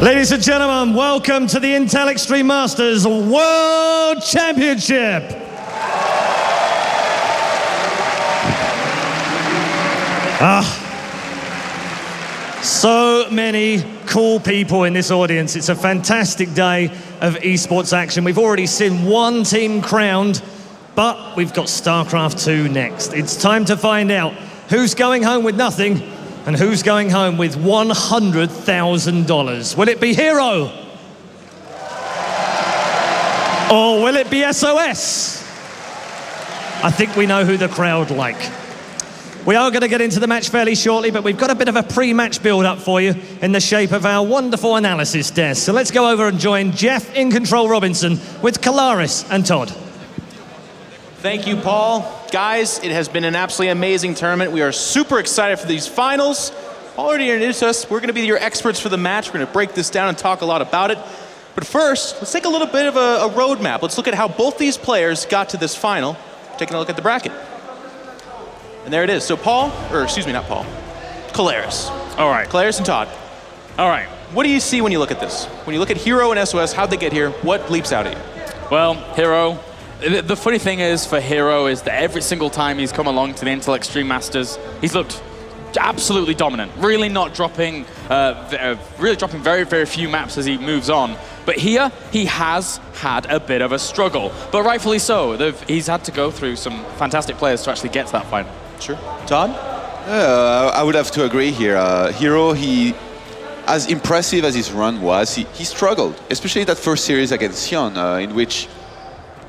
Ladies and gentlemen, welcome to the Intel Extreme Masters World Championship. So many cool people in this audience. It's a fantastic day of esports action. We've already seen one team crowned, but we've got StarCraft 2 next. It's time to find out who's going home with nothing and who's going home with $100,000. Will it be herO? Or will it be sOs? I think we know who the crowd like. We are going to get into the match fairly shortly, but we've got a bit of a pre-match build-up for you in the shape of our wonderful analysis desk. So let's go over and join Jeff in Control Robinson with Katowice and Todd. Thank you, Paul. Guys, it has been an absolutely amazing tournament. We are super excited for these finals. Paul already introduced us. We're going to be your experts for the match. We're going to break this down and talk a lot about it. But first, let's take a little bit of a roadmap. Let's look at how both these players got to this final. Taking a look at the bracket. And there it is. So Paul, or excuse me, not Paul, Katowice. All right. Katowice and Todd. All right. What do you see when you look at this? When you look at herO and sOs, how'd they get here? What leaps out at you? Well, herO. The funny thing is for herO is that every single time he's come along to the Intel Extreme Masters, he's looked absolutely dominant. Really not dropping, really dropping very, very few maps as he moves on. But here, he has had a bit of a struggle. But rightfully so. He's had to go through some fantastic players to actually get to that final. Sure. Todd? I would have to agree here. herO, as impressive as his run was, he struggled, especially that first series against Sion, in which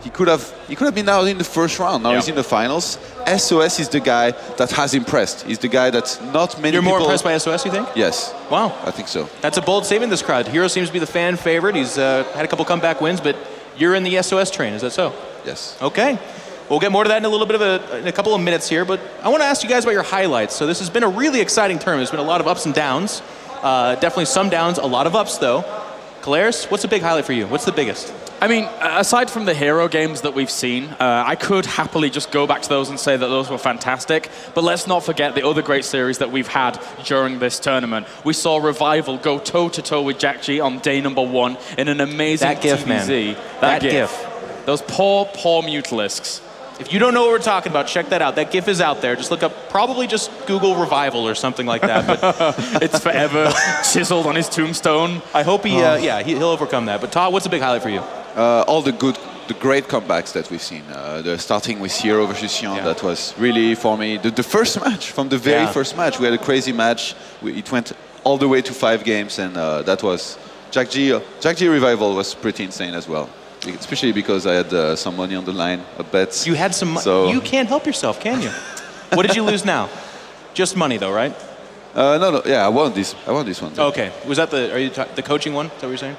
he could have been out in the first round. Now he's in the finals. sOs is the guy that has impressed. He's the guy that not many You're people... more impressed by sOs, you think? Yes. Wow. I think so. That's a bold statement, this crowd. herO seems to be the fan favorite. He's had a couple comeback wins, but you're in the sOs train. Is that so? Yes. Okay. We'll get more to that in a little bit in a couple of minutes here, but I want to ask you guys about your highlights. So this has been a really exciting tournament. There's been a lot of ups and downs. Definitely some downs, a lot of ups though. Katowice, what's a big highlight for you? What's the biggest? I mean, aside from the herO games that we've seen, I could happily just go back to those and say that those were fantastic. But let's not forget the other great series that we've had during this tournament. We saw Revival go toe-to-toe with JackG on day #1 in an amazing that GIF, TVZ. man. That GIF. Those poor, poor Mutalisks. If you don't know what we're talking about, check that out. That GIF is out there. Just look up, probably just Google Revival or something like that. But it's forever chiseled on his tombstone. I hope he'll overcome that. But Todd, what's a big highlight for you? All the great comebacks that we've seen. Starting with herO versus Sion, that was really, for me, the first match, from the very first match. We had a crazy match. It went all the way to 5 games, and that was... JackG Revival was pretty insane as well. Especially because I had some money on the line, a bet. You had some money. So you can't help yourself, can you? What did you lose now? Just money, though, right? No. Yeah, I won this one. Okay. Was that the coaching one? Is that what you're saying?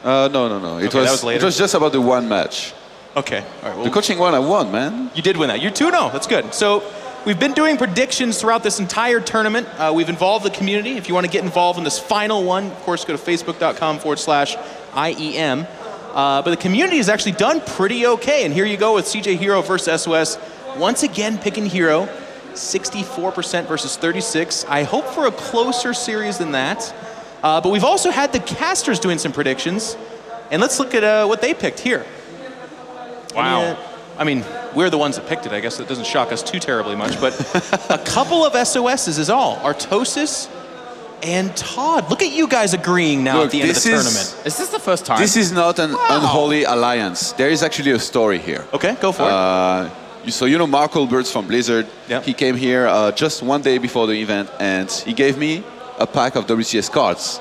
No. It was just about the one match. Okay. All right. Well, the coaching one, I won, man. You did win that. You're 2-0. That's good. So we've been doing predictions throughout this entire tournament. We've involved the community. If you want to get involved in this final one, of course, go to facebook.com/IEM. But the community has actually done pretty okay. And here you go with CJ herO versus sOs. Once again, picking herO. 64% versus 36%. I hope for a closer series than that. But we've also had the casters doing some predictions. And let's look at what they picked here. Wow. I mean, we're the ones that picked it. I guess that doesn't shock us too terribly much. But a couple of sOSs is all. Artosis and Todd. Look at you guys agreeing now at the end of the tournament. Is this the first time? This is not an unholy alliance. There is actually a story here. Okay, go for it. So you know Mark Olberts from Blizzard. Yep. He came here just one day before the event, and he gave me a pack of WCS cards,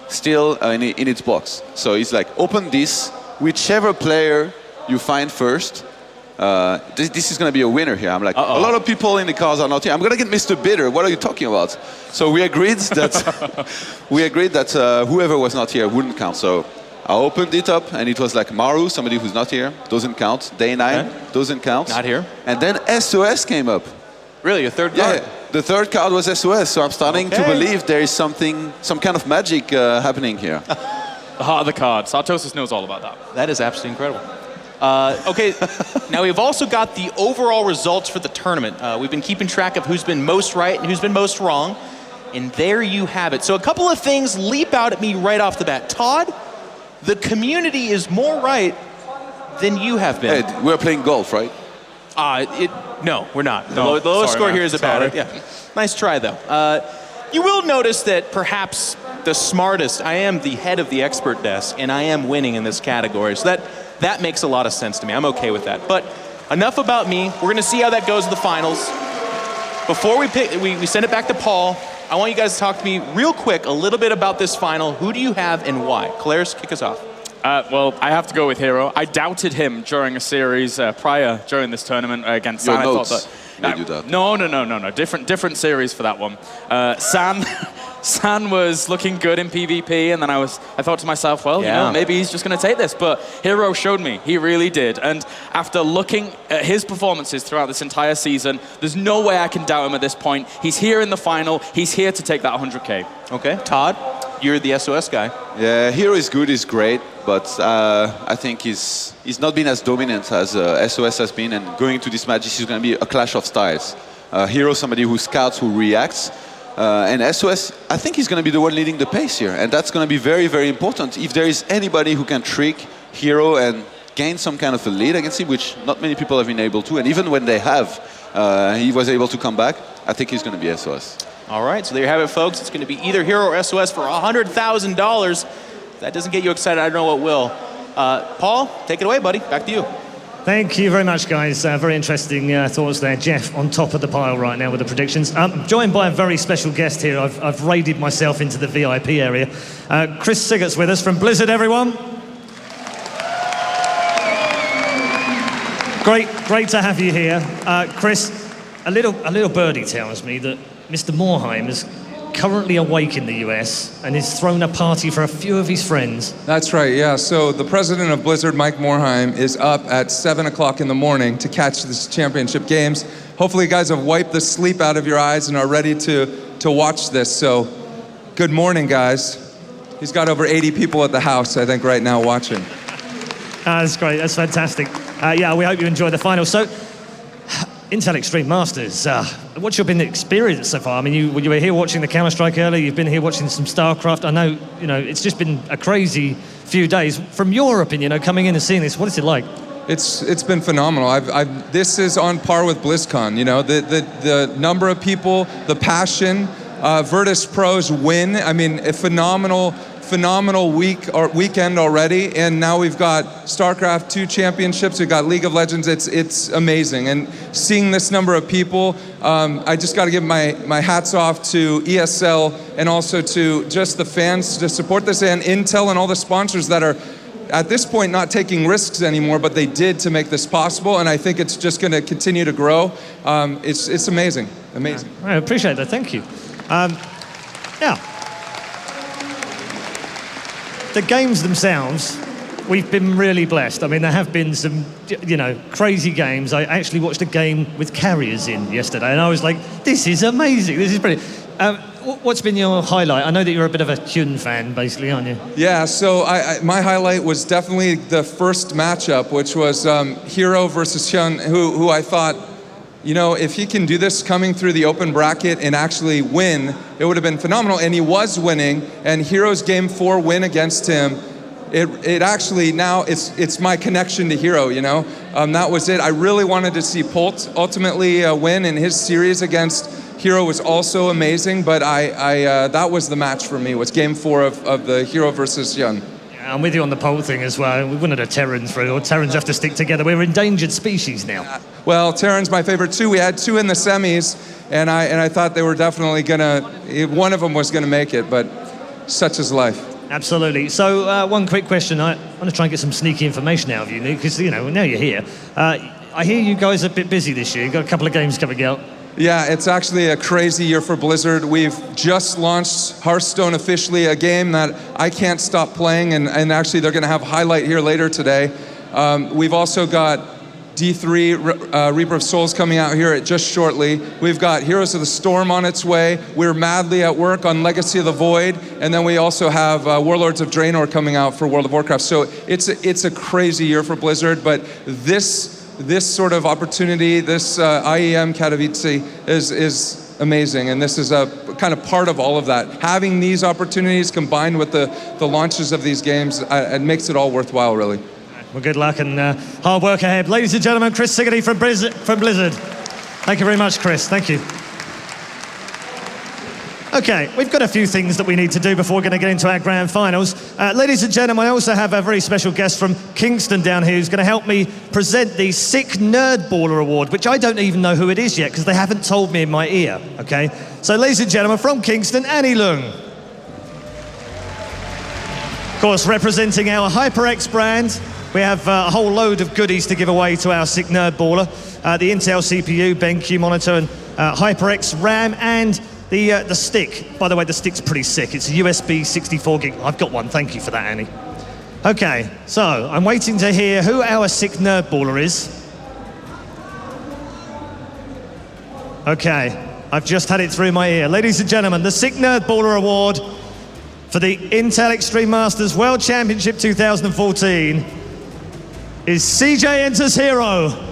still in its box. So he's like, open this. Whichever player you find first, this is going to be a winner here. I'm like, a lot of people in the cars are not here. I'm going to get Mr. Bitter. What are you talking about? So we agreed that whoever was not here wouldn't count. So I opened it up, and it was like Maru, somebody who's not here, doesn't count. Day 9 doesn't count. Not here. And then sOs came up. Really, a third card? Yeah, the third card was sOs. So I'm starting to believe there is some kind of magic happening here. The heart of the cards. Artosis knows all about that. That is absolutely incredible. Okay, now we've also got the overall results for the tournament. We've been keeping track of who's been most right and who's been most wrong. And there you have it. So a couple of things leap out at me right off the bat. Todd, the community is more right than you have been. Hey, we're playing golf, right? No, we're not. No, the lowest sorry, score man. here is about it. Sorry. Yeah. Nice try, though. You will notice that perhaps the smartest, I am the head of the expert desk, and I am winning in this category. So that makes a lot of sense to me. I'm okay with that. But enough about me. We're going to see how that goes in the finals. Before we send it back to Paul, I want you guys to talk to me real quick a little bit about this final. Who do you have and why? Claire's, kick us off. Well, I have to go with herO. I doubted him during a series during this tournament against Your San. notes I thought that, made you doubt. No. Different series for that one. San was looking good in PvP, and then I thought to myself, well, Yeah. maybe he's just going to take this. But herO showed me. He really did. And after looking at his performances throughout this entire season, there's no way I can doubt him at this point. He's here in the final. He's here to take that 100K. Okay. Todd, you're the SOS guy. Yeah, herO is good, he's great, but I think he's not been as dominant as SOS has been, and going into this match, this is going to be a clash of styles. herO, somebody who scouts, who reacts, and SOS, I think he's going to be the one leading the pace here, and that's going to be very, very important. If there is anybody who can trick herO and gain some kind of a lead against him, which not many people have been able to, and even when they have, he was able to come back, I think he's going to be SOS. All right, so there you have it, folks. It's going to be either herO or SOS for $100,000. If that doesn't get you excited, I don't know what will. Paul, take it away, buddy. Back to you. Thank you very much, guys. Very interesting thoughts there. Jeff on top of the pile right now with the predictions. I'm joined by a very special guest here. I've raided myself into the VIP area. Chris Sigurt's with us from Blizzard, everyone. Great to have you here. Chris, a little birdie tells me that Mr. Morheim is currently awake in the US and has thrown a party for a few of his friends. That's right, yeah. So the president of Blizzard, Mike Morheim, is up at 7 o'clock in the morning to catch this championship games. Hopefully you guys have wiped the sleep out of your eyes and are ready to watch this. So good morning, guys. He's got over 80 people at the house, I think, right now watching. That's great, that's fantastic. Yeah, we hope you enjoy the final. So, Intel Extreme Masters, what's your been experience so far? I mean, you were here watching the Counter-Strike earlier, you've been here watching some StarCraft. I know, it's just been a crazy few days. From your opinion, coming in and seeing this, what is it like? It's been phenomenal. This is on par with BlizzCon, the number of people, the passion. Virtus Pros win. I mean, a phenomenal weekend already, and now we've got StarCraft 2 championships, we've got League of Legends. It's amazing, and seeing this number of people, I just got to give my hats off to ESL and also to just the fans to support this, and Intel and all the sponsors that are at this point not taking risks anymore, but they did to make this possible, and I think it's just going to continue to grow. It's amazing. I appreciate that, thank you. Yeah. The games themselves, we've been really blessed. I mean, there have been some, crazy games. I actually watched a game with carriers in yesterday, and I was like, this is amazing, this is brilliant. What's been your highlight? I know that you're a bit of a Hyun fan, basically, aren't you? Yeah, so my highlight was definitely the first matchup, which was herO versus Hyun, who I thought, if he can do this coming through the open bracket and actually win, it would have been phenomenal. And he was winning, and herO's Game 4 win against him, it actually, now it's my connection to herO, that was it. I really wanted to see Polt ultimately win, and his series against herO was also amazing, but that was the match for me, was Game 4 of the herO versus Hyun. I'm with you on the pole thing as well. We wouldn't have Terran through, or Terrans have to stick together. We're endangered species now. Well, Terran's my favorite too. We had 2 in the semis, and I thought they were definitely one of them was gonna make it, but such is life. Absolutely. So one quick question. I want to try and get some sneaky information out of you, because now you're here. I hear you guys are a bit busy this year. You've got a couple of games coming out. Yeah, it's actually a crazy year for Blizzard. We've just launched Hearthstone officially, a game that I can't stop playing, and actually they're going to have a highlight here later today. We've also got D3 Reaper of Souls coming out here just shortly. We've got Heroes of the Storm on its way. We're madly at work on Legacy of the Void, and then we also have Warlords of Draenor coming out for World of Warcraft. So it's a crazy year for Blizzard, but this sort of opportunity, this IEM Katowice is amazing, and this is kind of part of all of that. Having these opportunities combined with the launches of these games, it makes it all worthwhile, really. Well, good luck and hard work ahead. Ladies and gentlemen, Chris Siggety from Blizzard. Thank you very much, Chris. Thank you. Okay, we've got a few things that we need to do before we're going to get into our grand finals. Ladies and gentlemen, I also have a very special guest from Kingston down here who's going to help me present the Sick Nerd Baller Award, which I don't even know who it is yet because they haven't told me in my ear, okay? So, ladies and gentlemen, from Kingston, Annie Leung. Of course, representing our HyperX brand, we have a whole load of goodies to give away to our Sick Nerd Baller. The Intel CPU, BenQ monitor, and HyperX RAM, and the stick. By the way, the stick's pretty sick. It's a USB 64 gig. I've got one. Thank you for that, Annie. Okay, so I'm waiting to hear who our Sick Nerd Baller is. Okay, I've just had it through my ear. Ladies and gentlemen, the Sick Nerd Baller Award for the Intel Extreme Masters World Championship 2014 is CJ Enters herO.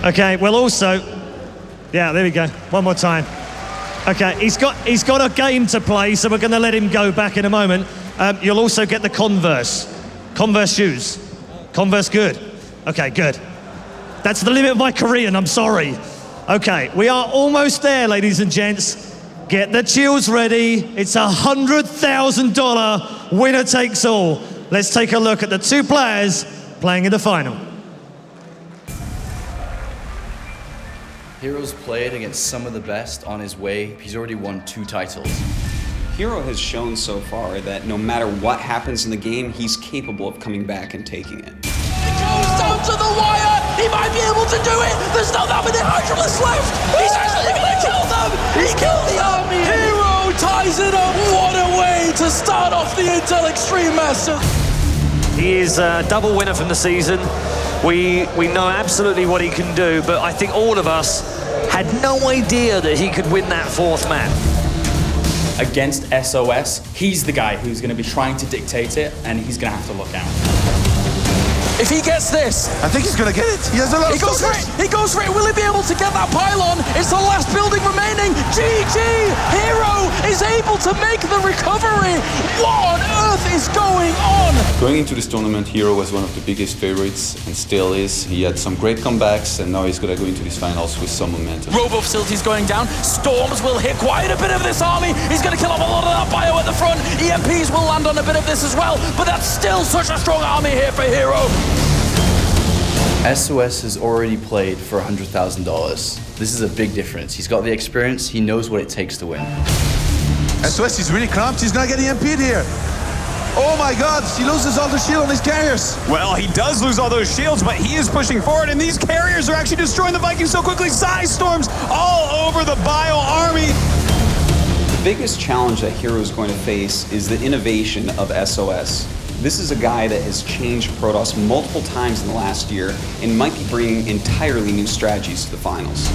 Okay, well also, yeah, there we go, one more time. Okay, he's got a game to play, so we're going to let him go back in a moment. You'll also get the Converse shoes. Converse good. Okay, good. That's the limit of my Korean, I'm sorry. Okay, we are almost there, ladies and gents. Get the chills ready. It's $100,000 winner takes all. Let's take a look at the two players playing in the final. herO's played against some of the best on his way. He's already won 2 titles. herO has shown so far that no matter what happens in the game, he's capable of coming back and taking it. It goes down to the wire! He might be able to do it! There's not that many Hydralists left! He's actually gonna kill them! He killed the army! herO ties it up! What a way to start off the Intel Extreme Masters! He is a double winner from the season. We know absolutely what he can do, but I think all of us had no idea that he could win that 4th map. Against SOS, he's the guy who's going to be trying to dictate it, and he's going to have to look out. If he gets this, I think he's gonna get it. He has a lot of goes for it. He goes for it. Will he be able to get that pylon? It's the last building remaining. GG! herO is able to make the recovery. What on earth is going on? Going into this tournament, herO was one of the biggest favorites and still is. He had some great comebacks and now he's gonna go into these finals with some momentum. Robo facilities going down. Storms will hit quite a bit of this army. He's gonna kill off a lot of that bio at the front. EMPs will land on a bit of this as well, but that's still such a strong army here for herO. SOS has already played for $100,000. This is a big difference. He's got the experience, he knows what it takes to win. SOS is really cramped, he's not getting MP'd here. Oh my god, he loses all the shield on his carriers. Well, he does lose all those shields, but he is pushing forward, and these carriers are actually destroying the Vikings so quickly. Size storms all over the bio army. The biggest challenge that herO is going to face is the innovation of SOS. This is a guy that has changed Protoss multiple times in the last year and might be bringing entirely new strategies to the finals.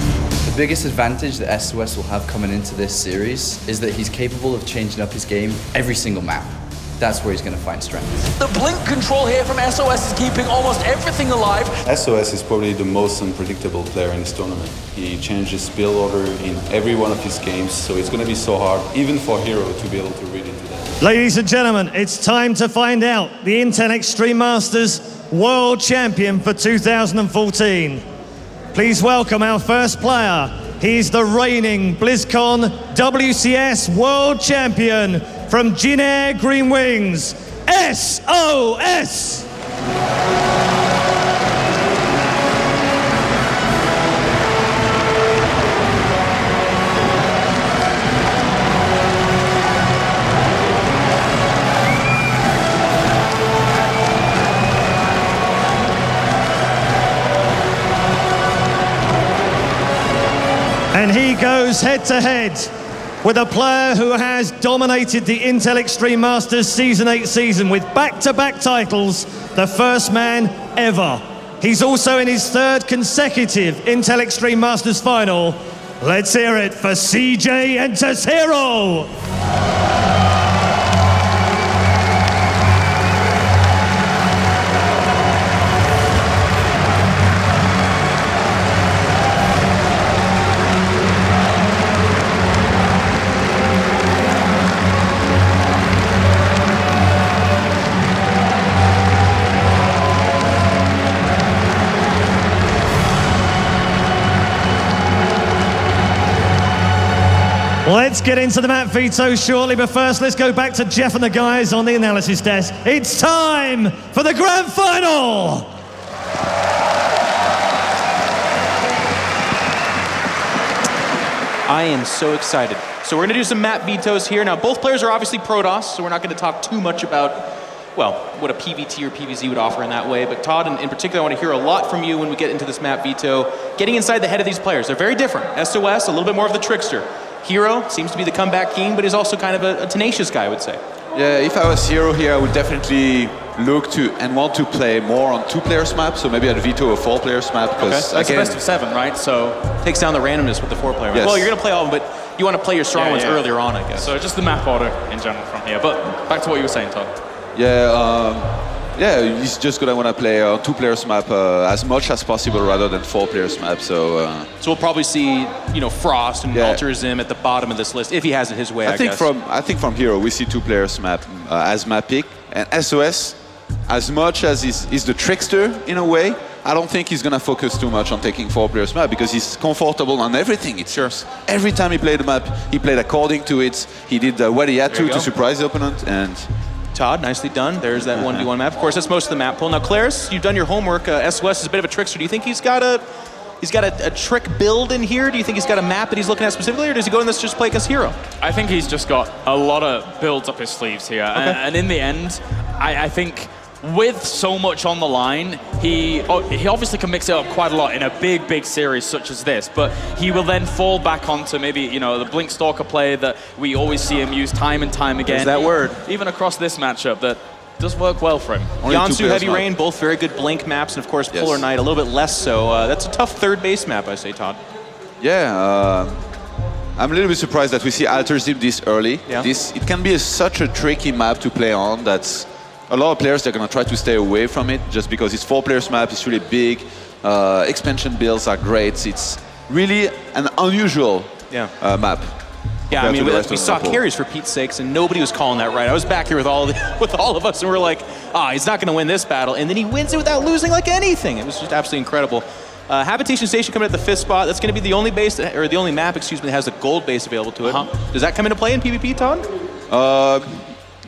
The biggest advantage that SOS will have coming into this series is that he's capable of changing up his game every single map. That's where he's going to find strength. The blink control here from SOS is keeping almost everything alive. SOS is probably the most unpredictable player in this tournament. He changes build order in every one of his games, so it's going to be so hard, even for herO, to be able to read into that. Ladies and gentlemen, it's time to find out the Intel Extreme Masters World Champion for 2014. Please welcome our first player. He's the reigning BlizzCon WCS World Champion from Jin Air Green Wings, SOS! And he goes head-to-head with a player who has dominated the Intel Extreme Masters Season 8 season with back-to-back titles, the first man ever. He's also in his 3rd consecutive Intel Extreme Masters final. Let's hear it for CJ enters herO. Let's get into the map veto shortly, but first let's go back to Jeff and the guys on the analysis desk. It's time for the grand final! I am so excited. So we're going to do some map vetoes here. Now, both players are obviously Protoss, so we're not going to talk too much about, well, what a PVT or PVZ would offer in that way. But Todd, in particular, I want to hear a lot from you when we get into this map veto. Getting inside the head of these players, they're very different. SOS, a little bit more of the trickster. herO seems to be the comeback king, but he's also kind of a tenacious guy, I would say. Yeah, if I was herO here, I would definitely look to and want to play more on 2-players map, so maybe I'd veto a 4-players map. Because that's again, the best of 7, right? So takes down the randomness with the 4-player. Yes. Well, you're going to play all of them, but you want to play your strong ones earlier on, I guess. So just the map order in general from here. But back to what you were saying, Todd. Yeah, he's just gonna want to play a 2-players map as much as possible rather than 4-players map. So we'll probably see, Frost and Alter Zim at the bottom of this list if he has it his way. I think from herO we see 2-players map as map pick, and SOS, as much as he's the trickster in a way, I don't think he's gonna focus too much on taking 4-players map because he's comfortable on everything. It's sure. Every time he played the map, he played according to it. He did what he had to surprise the opponent. And Todd, nicely done. There's that 1v1 map. Of course, that's most of the map pool. Now, Claris, you've done your homework. SOS is a bit of a trickster. Do you think he's got a trick build in here? Do you think he's got a map that he's looking at specifically, or does he go in this just play against herO? I think he's just got a lot of builds up his sleeves here. Okay. And in the end, I think with so much on the line, he obviously can mix it up quite a lot in a big series such as this, but he will then fall back onto maybe, the Blink Stalker play that we always see him use time and time again. There's that word. Even across this matchup that does work well for him. Yansu, Heavy Rain, both very good Blink maps, and of course Polar Knight a little bit less so. That's a tough third base map, I say, Todd. Yeah, I'm a little bit surprised that we see Alter Zip this early. Yeah. It can be such a tricky map to play on. That's a lot of players, they're going to try to stay away from it just because it's 4-players map, it's really big, expansion builds are great, it's really an unusual map. Yeah, I mean, we saw carries for Pete's sakes, and nobody was calling that right. I was back here with all of us, and we're like, he's not going to win this battle, and then he wins it without losing like anything. It was just absolutely incredible. Habitation Station coming at the 5th spot. That's going to be the only base, or the only map, that has a gold base available to it. Does that come into play in PvP, Todd?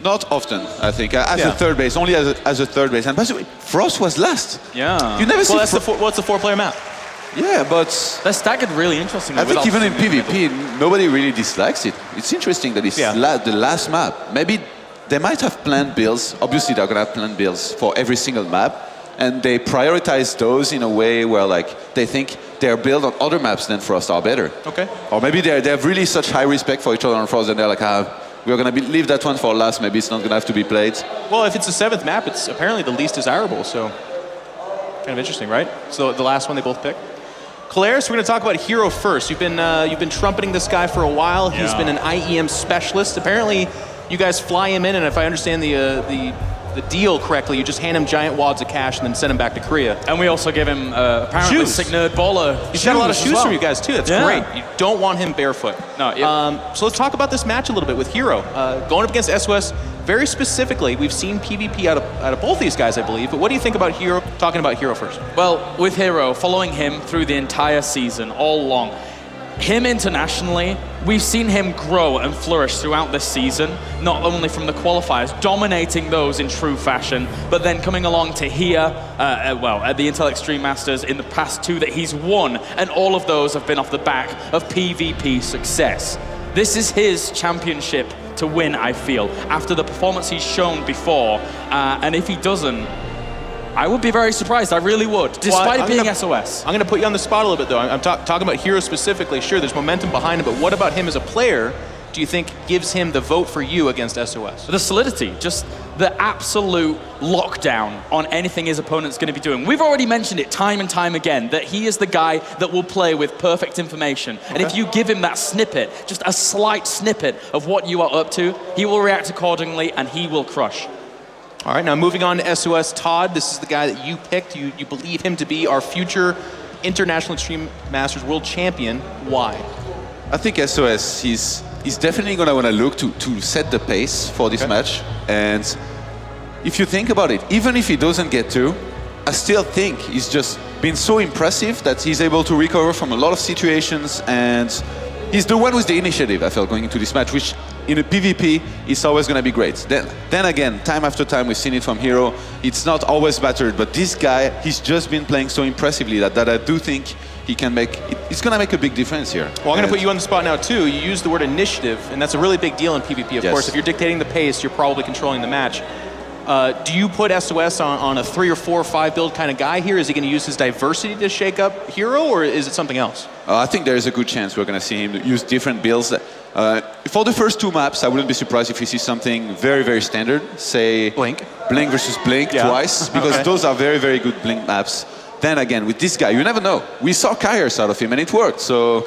Not often, I think. As a third base, only as a third base. And by the way, Frost was last. Yeah. You never see. What's the 4-player map? Yeah, but they're staggered really interesting. I think even in PvP, nobody really dislikes it. It's interesting that it's the last map. Maybe they might have planned builds. Obviously, they're gonna have planned builds for every single map, and they prioritize those in a way where they think their build on other maps than Frost are better. Okay. Or maybe they have really such high respect for each other on Frost, and they're like, we're going to leave that one for last. Maybe it's not going to have to be played. Well, if it's the 7th map, it's apparently the least desirable. So, kind of interesting, right? So the last one they both picked. Claris, we're going to talk about herO first. You've been trumpeting this guy for a while. He's been an IEM specialist. Apparently, you guys fly him in, and if I understand the deal correctly, you just hand him giant wads of cash and then send him back to Korea. And we also give him apparently shoes. Sick Nerd Baller. He's got a lot of shoes from you guys too. That's great. You don't want him barefoot. No. So let's talk about this match a little bit with herO. Going up against SOS, very specifically, we've seen PvP out of both these guys, I believe. But what do you think about herO? Talking about herO first. Well, with herO, following him through the entire season, all along, him internationally, we've seen him grow and flourish throughout this season, not only from the qualifiers, dominating those in true fashion, but then coming along to here, at the Intel Extreme Masters in the past 2 that he's won, and all of those have been off the back of PvP success. This is his championship to win, I feel, after the performance he's shown before, and if he doesn't, I would be very surprised. I really would, despite it being SOS. I'm going to put you on the spot a little bit, though. I'm talking about herO specifically. Sure, there's momentum behind him, but what about him as a player? do you think gives him the vote for you against SOS? The solidity, just the absolute lockdown on anything his opponent's going to be doing. We've already mentioned it time and time again, that he is the guy that will play with perfect information. And if you give him that snippet, just a slight snippet of what you are up to, he will react accordingly and he will crush. All right, now moving on to SOS, Todd, this is the guy that you picked. You believe him to be our future International Extreme Masters World Champion. Why? I think SOS, he's definitely going to want to look to set the pace for this match. And if you think about it, even if he doesn't get to, I still think he's just been so impressive that he's able to recover from a lot of situations, and he's the one with the initiative, I felt, going into this match, which in a PvP is always going to be great. Then again, time after time, we've seen it from herO. It's not always battered, but this guy, he's just been playing so impressively that I do think he can it's going to make a big difference here. Well, I'm going to put you on the spot now, too. You used the word initiative, and that's a really big deal in PvP, of course. If you're dictating the pace, you're probably controlling the match. Do you put SOS on a 3 or 4 or 5 build kind of guy here? Is he going to use his diversity to shake up herO, or is it something else? I think there is a good chance we're going to see him use different builds. For the first 2 maps, I wouldn't be surprised if we see something very, very standard. Say Blink versus Blink twice, because those are very, very good Blink maps. Then again, with this guy, you never know. We saw Kairos out of him, and it worked, so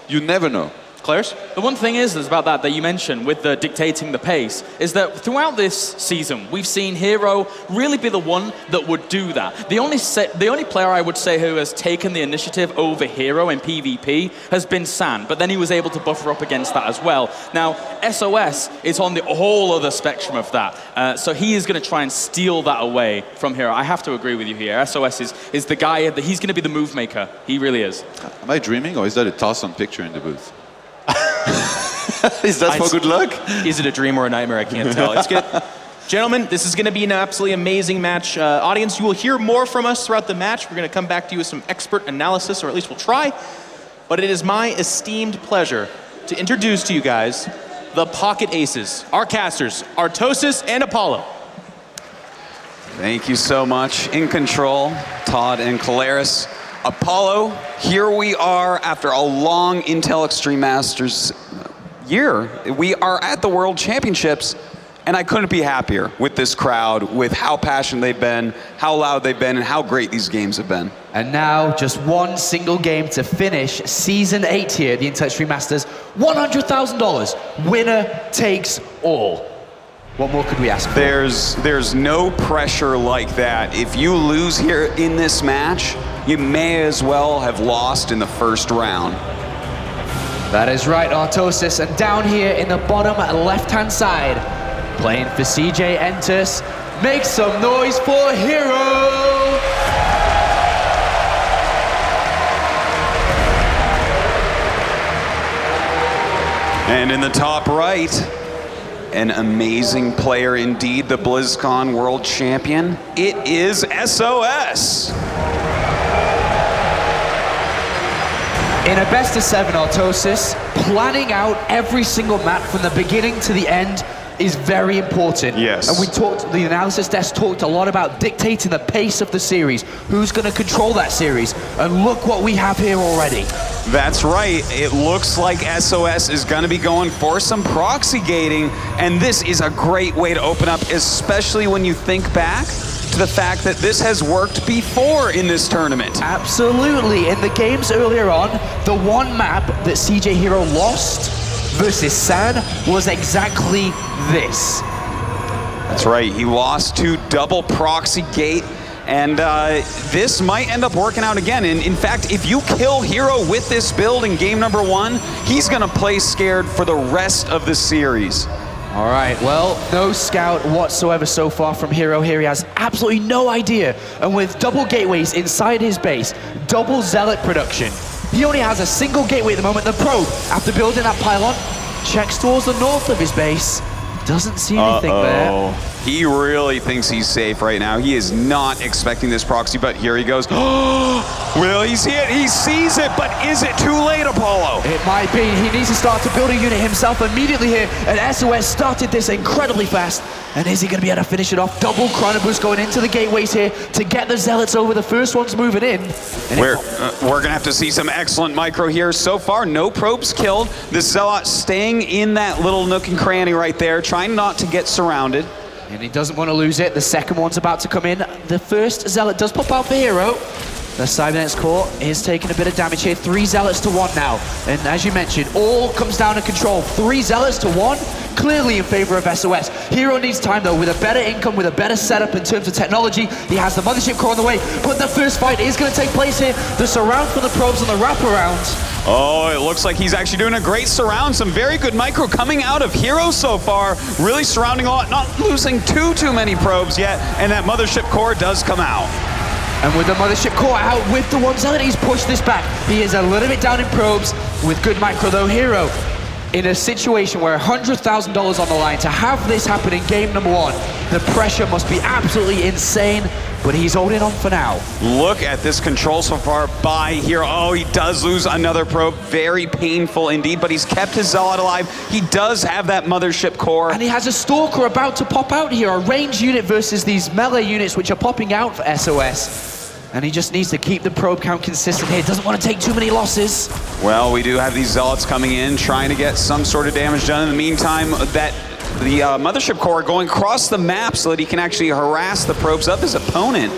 you never know. Claire's? The one thing is about that you mentioned with the dictating the pace is that throughout this season we've seen herO really be the one that would do that. The only player I would say who has taken the initiative over herO in PvP has been San, but then he was able to buffer up against that as well. Now SOS is on the whole other spectrum of that, so he is going to try and steal that away from herO. I have to agree with you here. SOS is the guy that he's going to be the move maker. He really is. Am I dreaming, or is that a toss-on picture in the booth? Is that for good luck? Is it a dream or a nightmare? I can't tell. It's good. Gentlemen, this is going to be an absolutely amazing match. Audience, you will hear more from us throughout the match. We're going to come back to you with some expert analysis, or at least we'll try. But it is my esteemed pleasure to introduce to you guys the Pocket Aces, our casters, Artosis and Apollo. Thank you so much. In control, Todd and Kalaris. Apollo, here we are after a long Intel Extreme Masters year. We are at the World Championships, and I couldn't be happier with this crowd, with how passionate they've been, how loud they've been, and how great these games have been. And now, just one single game to finish Season 8 here at the Intel Extreme Masters. $100,000. Winner takes all. What more could we ask for? There's no pressure like that. If you lose here in this match, you may as well have lost in the first round. That is right, Artosis. And down here in the bottom left-hand side, playing for CJ Entus, make some noise for herO! And in the top right, an amazing player indeed, the BlizzCon World Champion. It is SOS. In a best of 7 Artosis, planning out every single map from the beginning to the end is very important. Yes. And the analysis desk talked a lot about dictating the pace of the series, who's going to control that series, and look what we have here already. That's right. It looks like SOS is going to be going for some proxy gating, and this is a great way to open up, especially when you think back to the fact that this has worked before in this tournament. Absolutely. In the games earlier on, the one map that CJ herO lost versus San was exactly this. That's right. He lost to double proxy gate. And this might end up working out again. And in fact, if you kill herO with this build in game number 1, he's going to play scared for the rest of the series. All right, well, no scout whatsoever so far from herO here. He has absolutely no idea. And with double gateways inside his base, double zealot production, he only has a single gateway at the moment. The probe, after building that pylon, checks towards the north of his base. Doesn't see anything there. He really thinks he's safe right now. He is not expecting this proxy, but here he goes. Will he see it? He sees it, but is it too late, Apollo? It might be. He needs to start to build a unit himself immediately here, and SOS started this incredibly fast. And is he going to be able to finish it off? Double Chrono Boost going into the gateways here to get the Zealots over. The first one's moving in. We're going to have to see some excellent micro here. So far, no probes killed. The Zealot staying in that little nook and cranny right there, trying not to get surrounded. And he doesn't want to lose it. The second one's about to come in. The first Zealot does pop out for herO. The Cybernetics core is taking a bit of damage here. 3 Zealots to 1 now. And as you mentioned, all comes down to control. 3 Zealots to 1, clearly in favor of SOS. herO needs time though, with a better income, with a better setup in terms of technology. He has the Mothership core on the way, but the first fight is going to take place here. The surround for the probes and the wraparounds. Oh, it looks like he's actually doing a great surround. Some very good micro coming out of herO so far. Really surrounding a lot, not losing too many probes yet. And that Mothership core does come out. And with the Mothership core out with the 1 Zealot, he's pushed this back. He is a little bit down in probes with good micro though. herO, in a situation where $100,000 on the line, to have this happen in game number 1, the pressure must be absolutely insane, but he's holding on for now. Look at this control so far by herO. Oh, he does lose another probe. Very painful indeed, but he's kept his Zealot alive. He does have that Mothership core. And he has a Stalker about to pop out here, a range unit versus these melee units which are popping out for SOS. And he just needs to keep the probe count consistent here. Doesn't want to take too many losses. Well, we do have these Zealots coming in, trying to get some sort of damage done. In the meantime, that the Mothership core going across the map so that he can actually harass the probes of his opponent.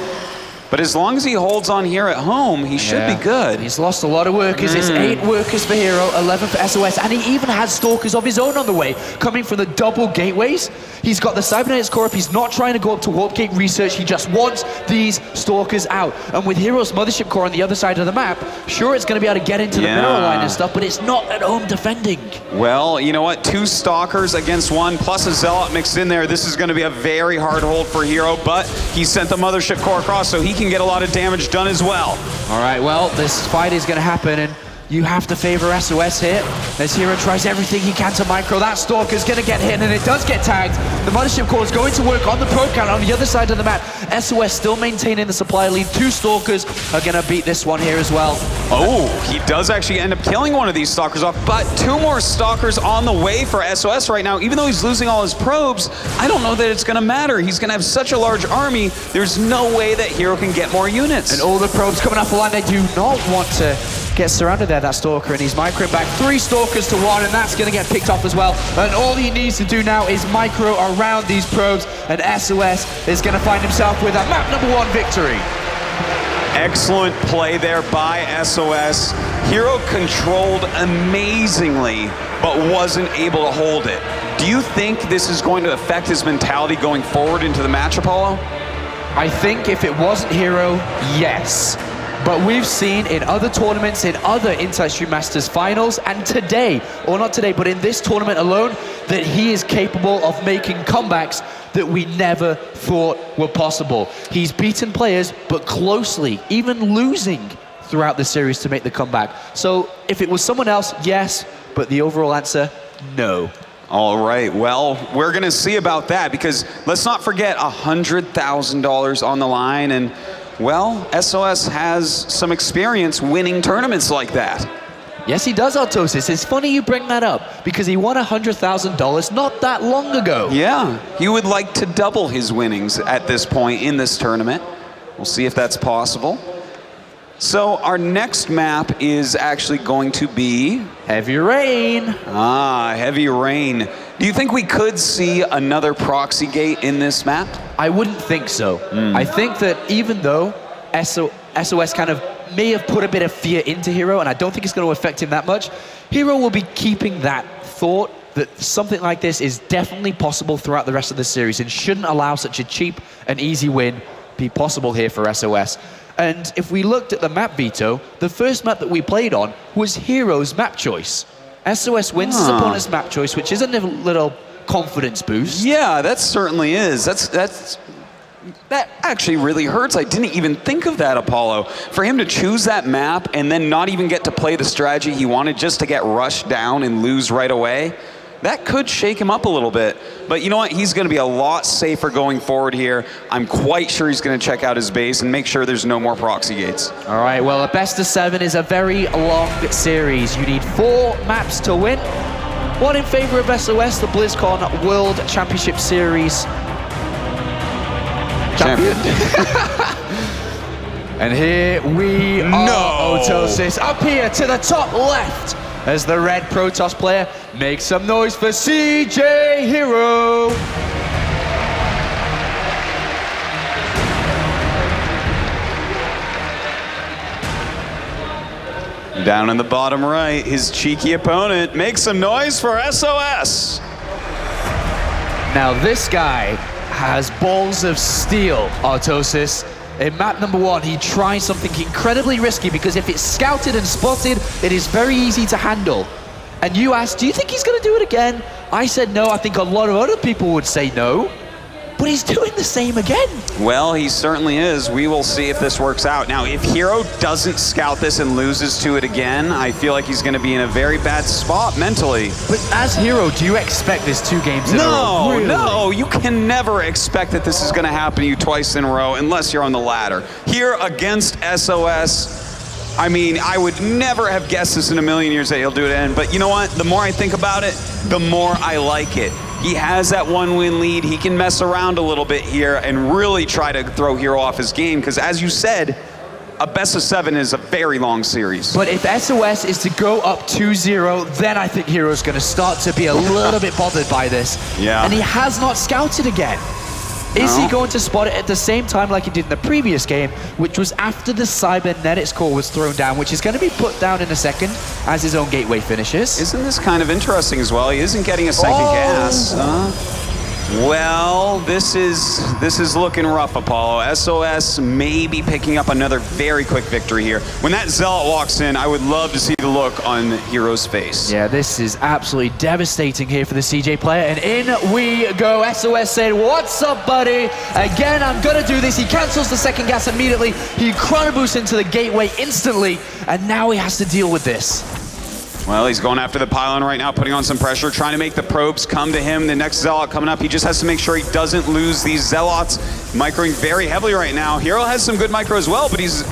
But as long as he holds on here at home, he should be good. He's lost a lot of workers. It's 8 workers for herO, 11 for SOS, and he even has Stalkers of his own on the way, coming from the double gateways. He's got the Cybernetics core up. He's not trying to go up to Warp Gate research. He just wants these Stalkers out. And with herO's Mothership core on the other side of the map, sure, it's going to be able to get into the mirror line and stuff, but it's not at home defending. Well, you know what? 2 Stalkers against 1, plus a Zealot mixed in there. This is going to be a very hard hold for herO, but he sent the Mothership core across, so he can get a lot of damage done as well. All right, well, this fight is going to happen, and you have to favor SOS here, as herO tries everything he can to micro. That Stalker's going to get hit, and it does get tagged. The Mothership core is going to work on the probe count on the other side of the map. SOS still maintaining the supply lead. 2 Stalkers are going to beat this one here as well. Oh, he does actually end up killing one of these Stalkers off, but 2 more Stalkers on the way for SOS right now. Even though he's losing all his probes, I don't know that it's going to matter. He's going to have such a large army, there's no way that herO can get more units. And all the probes coming off the line, they do not want to get surrounded there, that Stalker, and he's microing back 3 Stalkers to 1, and that's going to get picked off as well. And all he needs to do now is micro around these probes, and SOS is going to find himself with a map number 1 victory. Excellent play there by SOS. herO controlled amazingly, but wasn't able to hold it. Do you think this is going to affect his mentality going forward into the match, Apollo? I think if it wasn't herO, yes. But we've seen in other tournaments, in other Inter-Extreme Masters finals, and today, or not today, but in this tournament alone, that he is capable of making comebacks that we never thought were possible. He's beaten players, but closely, even losing throughout the series to make the comeback. So if it was someone else, yes, but the overall answer, no. All right, well, we're gonna see about that, because let's not forget $100,000 on the line, and well, SOS has some experience winning tournaments like that. Yes, he does, Artosis. It's funny you bring that up, because he won $100,000 not that long ago. Yeah, he would like to double his winnings at this point in this tournament. We'll see if that's possible. So our next map is actually going to be Heavy Rain. Ah, Heavy Rain. Do you think we could see another proxy gate in this map? I wouldn't think so. I think that even though SOS kind of may have put a bit of fear into herO, and I don't think it's going to affect him that much, herO will be keeping that thought that something like this is definitely possible throughout the rest of the series and shouldn't allow such a cheap and easy win be possible here for SOS. And if we looked at the map veto, the first map that we played on was herO's map choice. SOS wins his opponent's map choice, which is a little confidence boost. Yeah, that certainly is. That actually really hurts. I didn't even think of that, Apollo. For him to choose that map and then not even get to play the strategy he wanted, just to get rushed down and lose right away, that could shake him up a little bit. But you know what? He's going to be a lot safer going forward here. I'm quite sure he's going to check out his base and make sure there's no more proxy gates. All right, well, a best of 7 is a very long series. You need 4 maps to win. One in favor of SOS, the BlizzCon World Championship Series Champion. And here we are, Otosis, up here to the top left as the red Protoss player makes some noise for CJ herO. Down in the bottom right, his cheeky opponent makes some noise for SOS. Now this guy has balls of steel, Otosis. In map number 1, he tries something incredibly risky because if it's scouted and spotted, it is very easy to handle. And you asked, do you think he's going to do it again? I said no. I think a lot of other people would say no. But he's doing the same again. Well, he certainly is. We will see if this works out. Now, if herO doesn't scout this and loses to it again, I feel like he's going to be in a very bad spot mentally. But as herO, do you expect this 2 games in a row? Really? No, you can never expect that this is going to happen to you twice in a row unless you're on the ladder. Here against SOS, I mean, I would never have guessed this in a million years that he'll do it again. But you know what? The more I think about it, the more I like it. He has that 1-win lead. He can mess around a little bit here and really try to throw herO off his game because, as you said, a best of 7 is a very long series. But if SOS is to go up 2-0, then I think herO's going to start to be a little bit bothered by this. Yeah. And he has not scouted again. Is he going to spot it at the same time like he did in the previous game, which was after the cybernetics core was thrown down, which is going to be put down in a second as his own gateway finishes? Isn't this kind of interesting as well? He isn't getting a second gas. Well, this is looking rough, Apollo. SOS may be picking up another very quick victory here. When that Zealot walks in, I would love to see the look on herO's face. Yeah, this is absolutely devastating here for the CJ player. And in we go. SOS said, what's up, buddy? Again, I'm going to do this. He cancels the second gas immediately. He chrono boosts into the gateway instantly. And now he has to deal with this. Well, he's going after the pylon right now, putting on some pressure, trying to make the probes come to him. The next Zealot coming up, he just has to make sure he doesn't lose these Zealots. Microing very heavily right now. herO has some good micro as well, but he's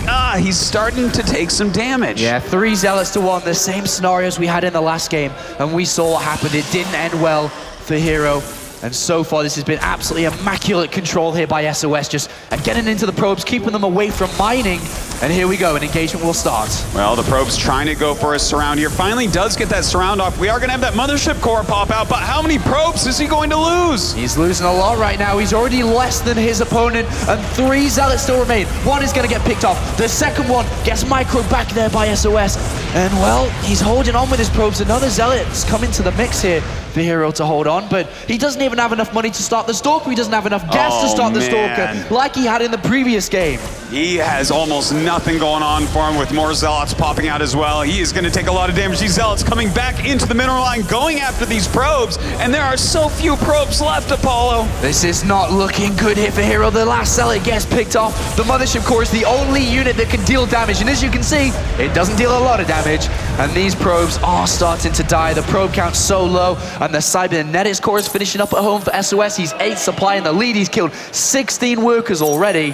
starting to take some damage. Yeah, 3 Zealots to 1, the same scenarios we had in the last game, and we saw what happened. It didn't end well for herO. And so far, this has been absolutely immaculate control here by SOS, just getting into the probes, keeping them away from mining. And here we go, an engagement will start. Well, the probe's trying to go for a surround here. Finally does get that surround off. We are going to have that mothership core pop out, but how many probes is he going to lose? He's losing a lot right now. He's already less than his opponent, and 3 Zealots still remain. 1 is going to get picked off. The second one gets micro back there by SOS. And, well, he's holding on with his probes. Another Zealot's come into the mix here for herO to hold on, but he doesn't even have enough money to start the Stalker. He doesn't have enough gas to start the Stalker like he had in the previous game. He has almost nothing going on for him with more Zealots popping out as well. He is going to take a lot of damage. These Zealots coming back into the mineral line, going after these probes, and there are so few probes left, Apollo. This is not looking good here for herO. The last Zealot gets picked off. The Mothership Core is the only unit that can deal damage, and as you can see, it doesn't deal a lot of damage, and these probes are starting to die. The probe count's so low, and the Cybernetics Core is finishing up at home for SOS. He's 8th supply in the lead. He's killed 16 workers already.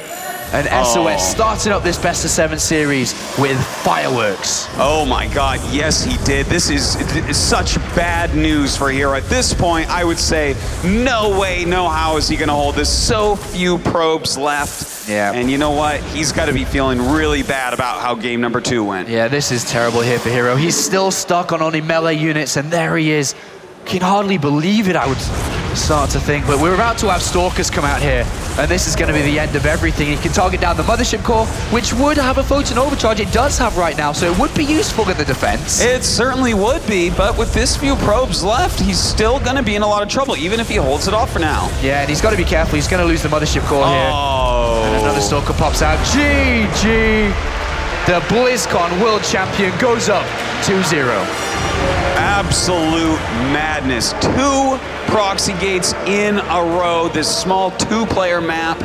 And SOS starting up this best of 7 series with fireworks. Oh my God, yes he did. This is such bad news for herO. At this point, I would say, no way, no how is he gonna hold this. So few probes left. Yeah. And you know what? He's gotta be feeling really bad about how game number 2 went. Yeah, this is terrible here for herO. He's still stuck on only melee units, and there he is. Can hardly believe it, I would start to think, but we're about to have Stalkers come out here, and this is going to be the end of everything. He can target down the Mothership Core, which would have a photon overcharge. It does have right now, so it would be useful in the defense. It certainly would be, but with this few probes left, he's still going to be in a lot of trouble, even if he holds it off for now. Yeah, and he's got to be careful. He's going to lose the Mothership Core here. And another Stalker pops out. GG! The BlizzCon World Champion goes up 2-0. Absolute madness. 2 proxy gates in a row, this small 2-player map.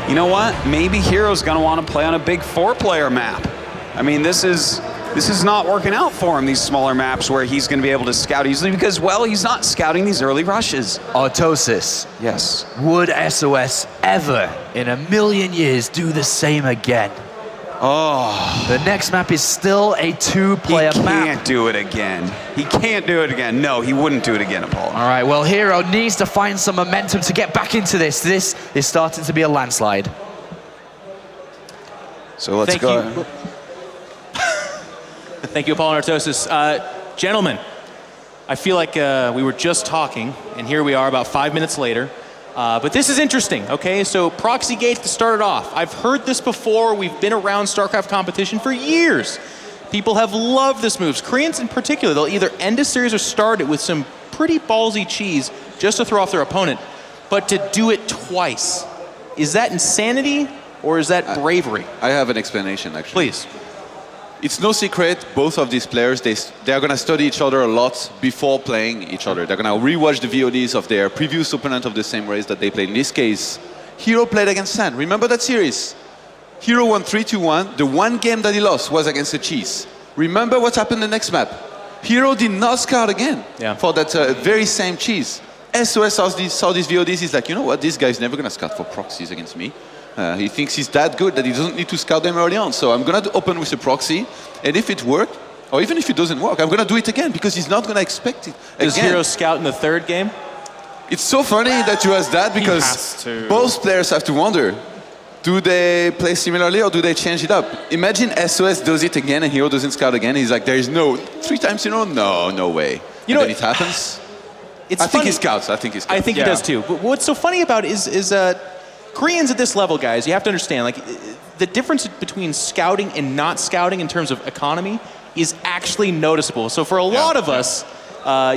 You know what? Maybe herO's gonna want to play on a big 4-player map. I mean, this is not working out for him, these smaller maps where he's gonna be able to scout easily because, well, he's not scouting these early rushes. Autosis. Yes. Would SOS ever in a million years do the same again? Oh. The next map is still a two-player map. He can't do it again. He can't do it again. No, he wouldn't do it again, Apollo. All right, well, herO needs to find some momentum to get back into this. This is starting to be a landslide. So let's go. Thank you, Apollo and herO's. Gentlemen, I feel like we were just talking, and here we are about 5 minutes later. But this is interesting, okay? So proxy gate to start it off. I've heard this before. We've been around StarCraft competition for years. People have loved this move. Koreans in particular, they'll either end a series or start it with some pretty ballsy cheese just to throw off their opponent. But to do it twice, is that insanity or is that bravery? I have an explanation, actually. Please. It's no secret, both of these players, they're going to study each other a lot before playing each other. They're going to rewatch the VODs of their previous opponent of the same race that they played. In this case, herO played against San. Remember that series? herO won 3-1. The one game that he lost was against the Cheese. Remember what happened the next map? herO did not scout again for that very same Cheese. SOS saw these VODs, he's like, you know what, this guy's never going to scout for proxies against me. He thinks he's that good that he doesn't need to scout them early on. So I'm going to open with a proxy, and if it worked, or even if it doesn't work, I'm going to do it again because he's not going to expect it again. Does herO scout in the third game? It's so funny that you ask that because both players have to wonder, do they play similarly or do they change it up? Imagine SOS does it again and herO doesn't scout again. He's like, there is no 3 times in a row? No, no way. You know, then it happens. I think he scouts. I think he does too. But what's so funny about it is Koreans at this level, guys, you have to understand, like, the difference between scouting and not scouting in terms of economy is actually noticeable. So for a lot of us,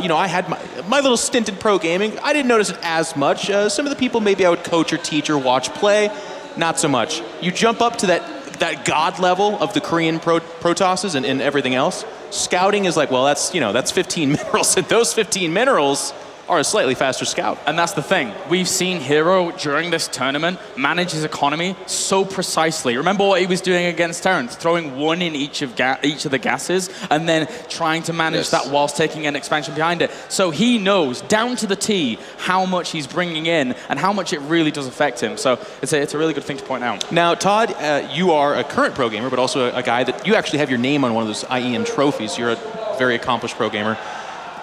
you know, I had my little stint in pro gaming. I didn't notice it as much. Some of the people maybe I would coach or teach or watch play, not so much. You jump up to that god level of the Korean Protosses and everything else. Scouting is like, well, that's 15 minerals, and those 15 minerals are a slightly faster scout. And that's the thing. We've seen herO during this tournament manage his economy so precisely. Remember what he was doing against Terrence, throwing 1 in each of the gases and then trying to manage that whilst taking an expansion behind it. So he knows down to the T how much he's bringing in and how much it really does affect him. So it's a really good thing to point out. Now, Todd, you are a current pro gamer, but also a guy that you actually have your name on one of those IEM trophies. You're a very accomplished pro gamer.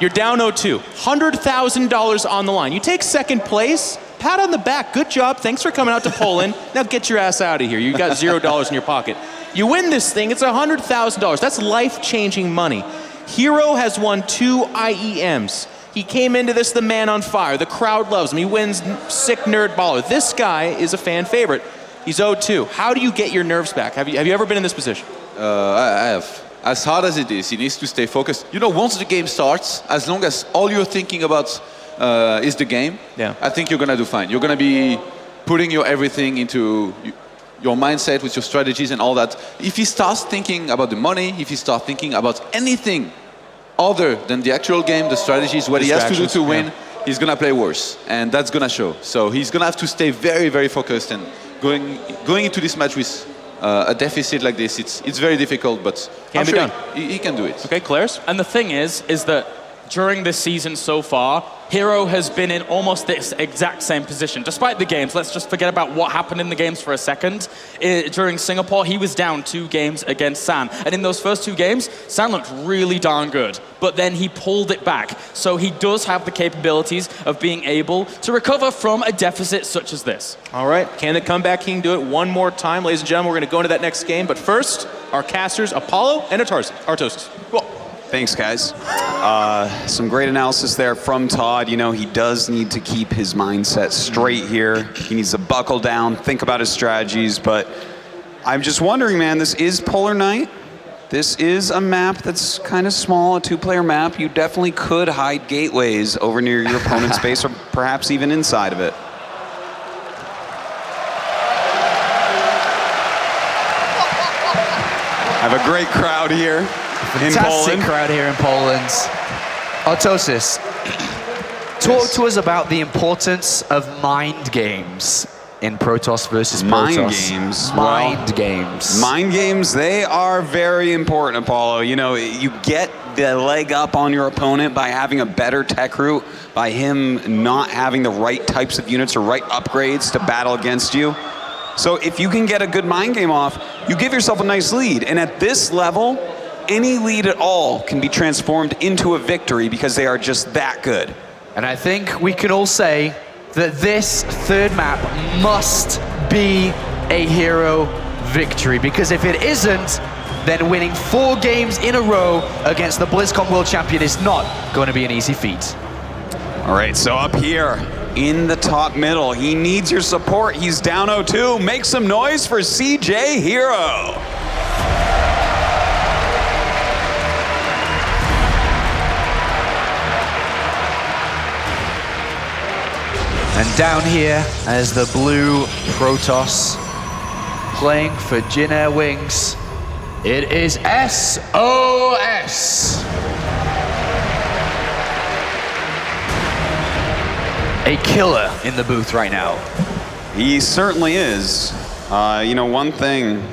You're down 0-2, $100,000 on the line. You take second place, pat on the back, good job, thanks for coming out to Poland. Now get your ass out of here, you got $0 in your pocket. You win this thing, it's $100,000, that's life-changing money. herO has won 2 IEMs. He came into this the man on fire, the crowd loves him, he wins sick nerd baller. This guy is a fan favorite. He's 0-2. How do you get your nerves back? Have you ever been in this position? I have. As hard as it is, he needs to stay focused. You know, once the game starts, as long as all you're thinking about is the game, I think you're going to do fine. You're going to be putting your everything into your mindset with your strategies and all that. If he starts thinking about the money, if he starts thinking about anything other than the actual game, the strategies, what he has to do to win, he's going to play worse. And that's going to show. So he's going to have to stay very, very focused. And going into this match with a deficit like this, it's very difficult, but can be done. He can do it. Okay, Claire's? And the thing is that during this season so far, herO has been in almost this exact same position. Despite the games, let's just forget about what happened in the games for a second. During Singapore, he was down 2 games against San. And in those first 2 games, San looked really darn good. But then he pulled it back. So he does have the capabilities of being able to recover from a deficit such as this. All right, can the comeback king do it one more time? Ladies and gentlemen, we're going to go into that next game. But first, our casters, Apollo and herO's. Cool. Thanks, guys. Some great analysis there from Todd. You know, he does need to keep his mindset straight here. He needs to buckle down, think about his strategies. But I'm just wondering, man, this is Polar Night. This is a map that's kind of small, a 2-player map. You definitely could hide gateways over near your opponent's base or perhaps even inside of it. I have a great crowd here. Fantastic crowd here in Poland. herO's, talk to us about the importance of mind games in Protoss versus Protoss. Mind games. Mind games, they are very important, Apollo. You know, you get the leg up on your opponent by having a better tech route, by him not having the right types of units or right upgrades to battle against you. So if you can get a good mind game off, you give yourself a nice lead. And at this level, any lead at all can be transformed into a victory because they are just that good. And I think we can all say that this third map must be a herO victory, because if it isn't, then winning 4 games in a row against the BlizzCon World Champion is not going to be an easy feat. All right, so up here in the top middle, he needs your support. He's down 0-2. Make some noise for CJ herO. And down here as the blue Protoss playing for Jin Air Wings, it is sOs. A killer in the booth right now. He certainly is. You know, one thing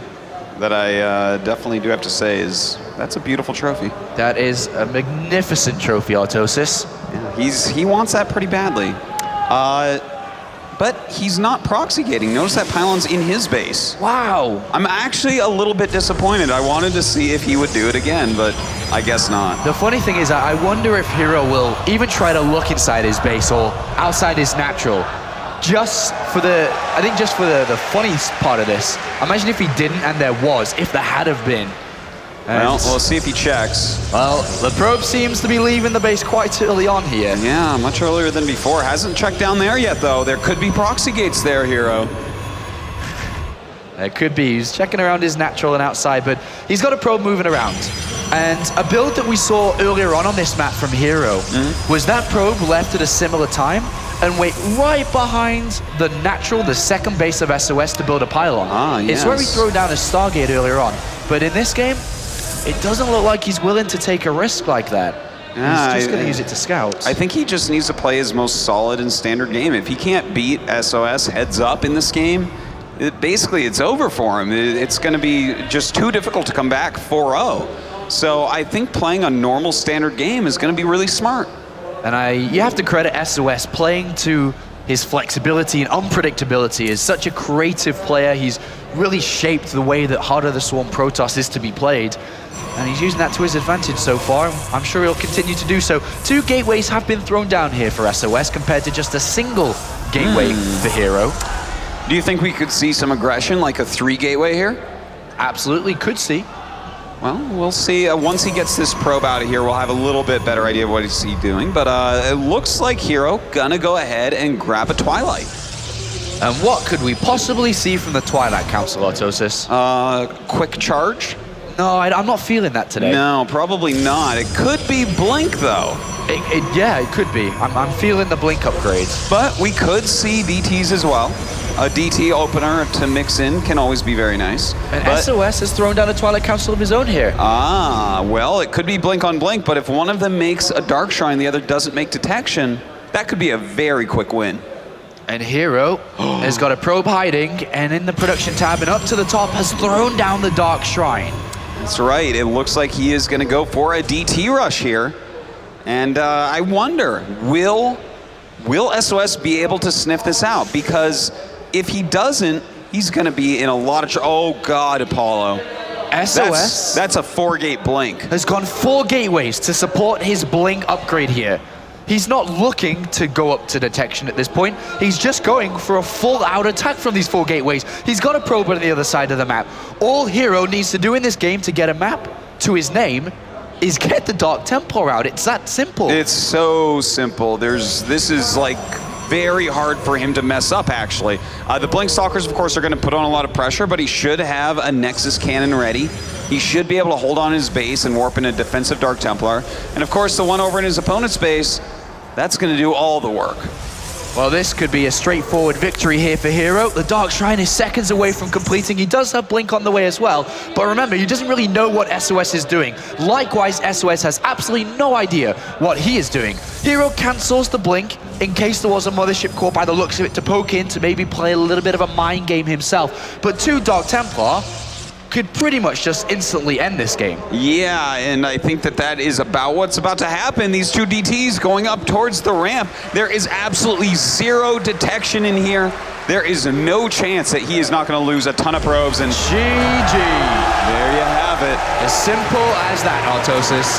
that I definitely do have to say is that's a beautiful trophy. That is a magnificent trophy, Autosis. Yeah, he wants that pretty badly. But he's not proxy gating. Notice that pylon's in his base. Wow. I'm actually a little bit disappointed. I wanted to see if he would do it again, but I guess not. The funny thing is, I wonder if herO will even try to look inside his base or outside his natural. Just for the funniest part of this. Imagine if he didn't and there was, if there had have been. Well, we'll see if he checks. Well, the probe seems to be leaving the base quite early on here. Yeah, much earlier than before. Hasn't checked down there yet, though. There could be proxy gates there, herO. There could be. He's checking around his natural and outside, but he's got a probe moving around. And a build that we saw earlier on this map from herO was that probe left at a similar time and wait right behind the natural, the second base of SOS to build a pylon. Yes. It's where he threw down a Stargate earlier on. But in this game, it doesn't look like he's willing to take a risk like that. Yeah, he's just going to use it to scout. I think he just needs to play his most solid and standard game. If he can't beat SOS heads up in this game, basically it's over for him. It's going to be just too difficult to come back 4-0. So I think playing a normal standard game is going to be really smart. And you have to credit SOS playing to his flexibility and unpredictability. Is such a creative player. He's really shaped the way that Heart of the Swarm Protoss is to be played. And he's using that to his advantage so far. I'm sure he'll continue to do so. 2 gateways have been thrown down here for SOS compared to just a single gateway for herO. Do you think we could see some aggression, like a 3 gateway here? Absolutely, could see. Well, we'll see. Once he gets this probe out of here, we'll have a little bit better idea of what he's doing. But it looks like herO gonna go ahead and grab a Twilight. And what could we possibly see from the Twilight Council, Autosis? Quick charge? No, I'm not feeling that today. No, probably not. It could be Blink, though. Yeah, it could be. I'm feeling the Blink upgrades. But we could see DTs as well. A DT opener to mix in can always be very nice. And SOS has thrown down a Twilight Council of his own here. Well, it could be Blink on Blink, but if one of them makes a Dark Shrine, the other doesn't make detection, that could be a very quick win. And herO has got a probe hiding, and in the production tab and up to the top has thrown down the Dark Shrine. That's right. It looks like he is going to go for a DT rush here. And I wonder, will SOS be able to sniff this out? Because if he doesn't, he's going to be in a lot of trouble. Oh, God, Apollo. SOS That's a 4-gate Blink. has gone 4 gateways to support his Blink upgrade here. He's not looking to go up to detection at this point. He's just going for a full-out attack from these 4 gateways. He's got a probe on the other side of the map. All herO needs to do in this game to get a map to his name is get the Dark Templar out. It's that simple. It's so simple. This is like very hard for him to mess up, actually. The Blink Stalkers, of course, are going to put on a lot of pressure, but he should have a Nexus Cannon ready. He should be able to hold on his base and warp in a defensive Dark Templar. And of course, the one over in his opponent's base, that's going to do all the work. Well, this could be a straightforward victory here for herO. The Dark Shrine is seconds away from completing. He does have Blink on the way as well. But remember, he doesn't really know what SOS is doing. Likewise, SOS has absolutely no idea what he is doing. herO cancels the Blink in case there was a Mothership Core by the looks of it to poke in to maybe play a little bit of a mind game himself. But 2 Dark Templar could pretty much just instantly end this game. Yeah, and I think that is about what's about to happen. These 2 DTs going up towards the ramp. There is absolutely 0 detection in here. there is no chance that he is not going to lose a ton of probes. And GG. There you have it. As simple as that, Artosis.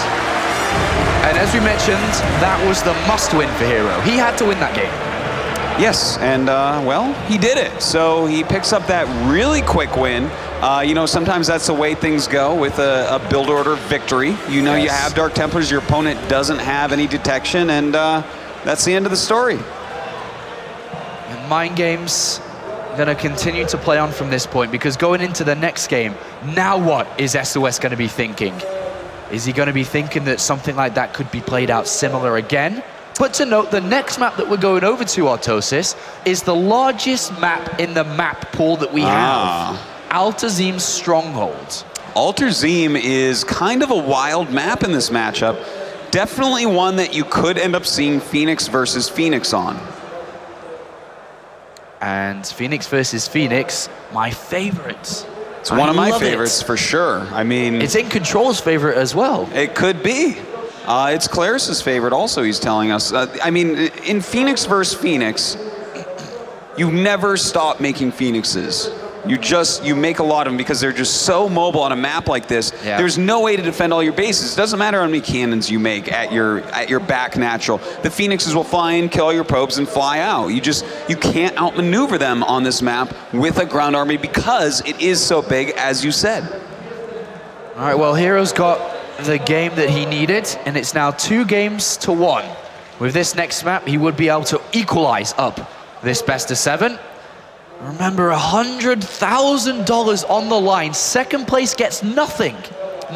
And as we mentioned, that was the must-win for herO. He had to win that game. Yes, and well, he did it. So he picks up that really quick win. You know, sometimes that's the way things go with a build order victory. You know, you have Dark Templars, your opponent doesn't have any detection, and that's the end of the story. And mind games going to continue to play on from this point, because going into the next game, now what is SOS going to be thinking? Is he going to be thinking that something like that could be played out similar again? But to note, the next map that we're going over to, Artosis, is the largest map in the map pool that we have. Altazim's Stronghold. Altazim is kind of a wild map in this matchup. Definitely one that you could end up seeing Phoenix versus Phoenix on. And Phoenix versus Phoenix, my favorite. It's one of my favorites for sure. I mean, it's in Control's favorite as well. It could be. It's Claris's favorite also, he's telling us. I mean, in Phoenix versus Phoenix, you never stop making Phoenixes. You make a lot of them because they're just so mobile on a map like this. Yeah. There's no way to defend all your bases. It doesn't matter how many cannons you make at your back natural. The Phoenixes will fly in, kill all your probes, and fly out. You can't outmaneuver them on this map with a ground army because it is so big, as you said. All right, well, herO's got the game that he needed, and it's now 2-1. With this next map, he would be able to equalize up this best of 7. Remember, $100,000 on the line. Second place gets nothing.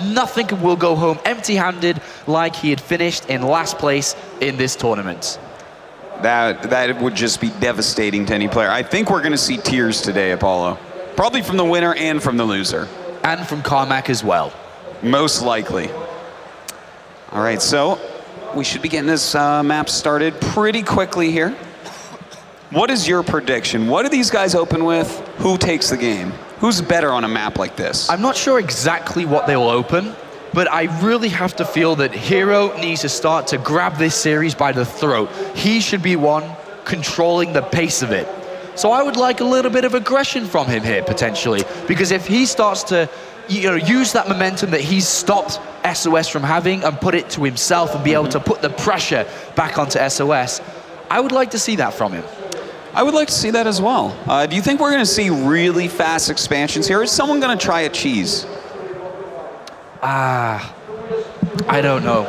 Nothing, and will go home empty-handed like he had finished in last place in this tournament. That would just be devastating to any player. I think we're going to see tears today, Apollo. Probably from the winner and from the loser. And from Carmack as well. Most likely. All right, so we should be getting this map started pretty quickly here. What is your prediction? What do these guys open with? Who takes the game? Who's better on a map like this? I'm not sure exactly what they will open, but I really have to feel that herO needs to start to grab this series by the throat. He should be one controlling the pace of it. So I would like a little bit of aggression from him here, potentially, because if he starts to use that momentum that he's stopped SOS from having and put it to himself and be able to put the pressure back onto SOS, I would like to see that from him. I would like to see that as well. Do you think we're going to see really fast expansions here? Or is someone going to try a cheese? I don't know.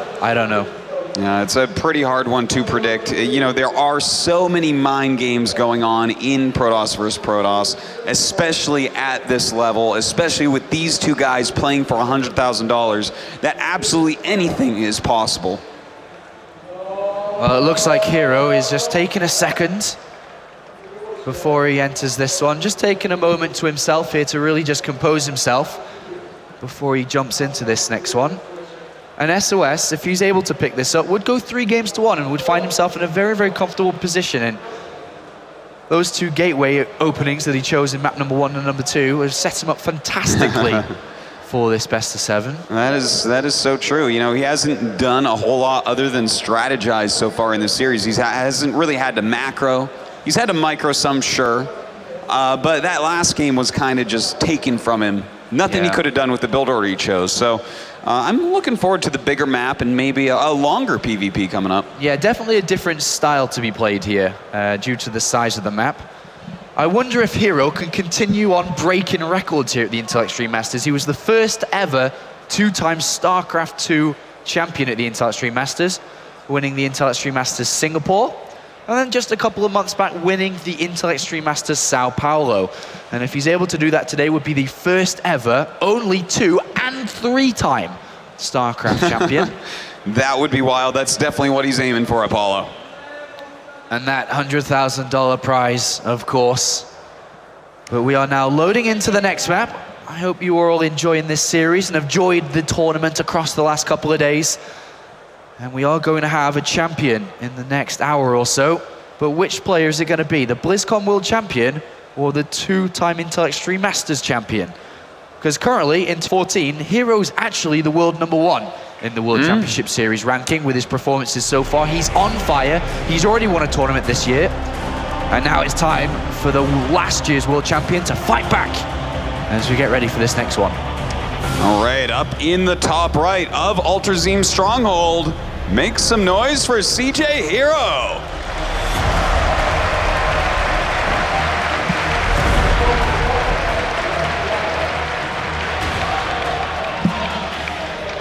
Yeah, it's a pretty hard one to predict. You know, there are so many mind games going on in Protoss versus Protoss, especially at this level, especially with these two guys playing for $100,000, that absolutely anything is possible. Well, it looks like herO is just taking a second before he enters this one. Just taking a moment to himself here to really just compose himself before he jumps into this next one. And SOS, if he's able to pick this up, would go 3-1 and would find himself in a very, very comfortable position. And those two gateway openings that he chose in map number 1 and number 2 have set him up fantastically for this best of 7. That is so true. You know, he hasn't done a whole lot other than strategize so far in the series. He hasn't really had to macro. He's had to micro some, sure. But that last game was kind of just taken from him. Nothing he could have done with the build order he chose. So I'm looking forward to the bigger map and maybe a longer PvP coming up. Yeah, definitely a different style to be played here due to the size of the map. I wonder if herO can continue on breaking records here at the Intel Extreme Masters. He was the first ever 2-time StarCraft 2 champion at the Intel Extreme Masters, winning the Intel Extreme Masters Singapore. And then just a couple of months back, winning the Intel Extreme Masters Sao Paulo. And if he's able to do that today, would be the first ever, only 2- and 3-time StarCraft champion. That would be wild. That's definitely what he's aiming for, Apollo. And that $100,000 prize, of course. But we are now loading into the next map. I hope you are all enjoying this series and have enjoyed the tournament across the last couple of days. And we are going to have a champion in the next hour or so. But which player is it going to be? The BlizzCon World Champion or the 2-time Intel Extreme Masters Champion? Because currently, in 14, herO's actually the world #1 in the World Championship Series ranking with his performances so far. He's on fire. He's already won a tournament this year. And now it's time for the last year's world champion to fight back as we get ready for this next one. All right, up in the top right of Ultrazim's Stronghold, make some noise for CJ herO.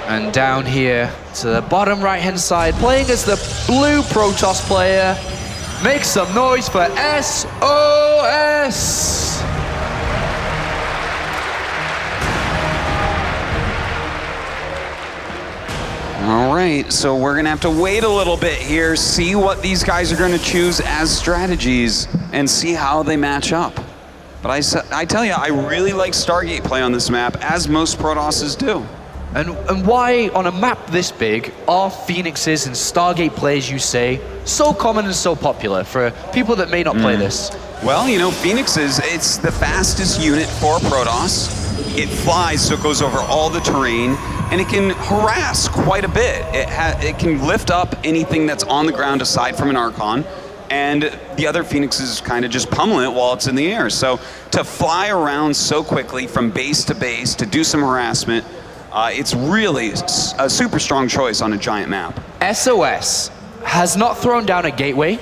And down here to the bottom right-hand side, playing as the blue Protoss player, make some noise for sOs. All right, so we're gonna have to wait a little bit here, see what these guys are gonna choose as strategies, and see how they match up. But I tell you, I really like Stargate play on this map, as most Protosses do. And why, on a map this big, are Phoenixes and Stargate plays, you say, so common and so popular for people that may not play this? Well, you know, Phoenixes, it's the fastest unit for Protoss. It flies, so it goes over all the terrain, and it can harass quite a bit. It can lift up anything that's on the ground aside from an Archon, and the other Phoenixes kind of just pummel it while it's in the air. So to fly around so quickly from base to base, to do some harassment, it's really a super strong choice on a giant map. sOs has not thrown down a gateway,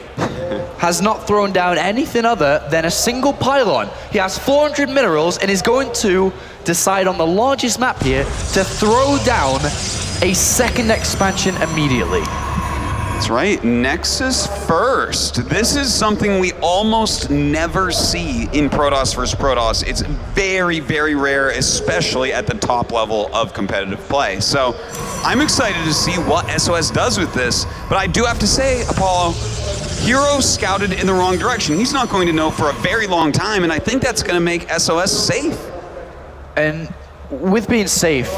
has not thrown down anything other than a single pylon. He has 400 minerals and is going to decide on the largest map here to throw down a second expansion immediately. That's right, Nexus first. This is something we almost never see in Protoss versus Protoss. It's very, very rare, especially at the top level of competitive play. So I'm excited to see what sOs does with this, but I do have to say, Apollo, herO scouted in the wrong direction. He's not going to know for a very long time, and I think that's going to make sOs safe. And with being safe,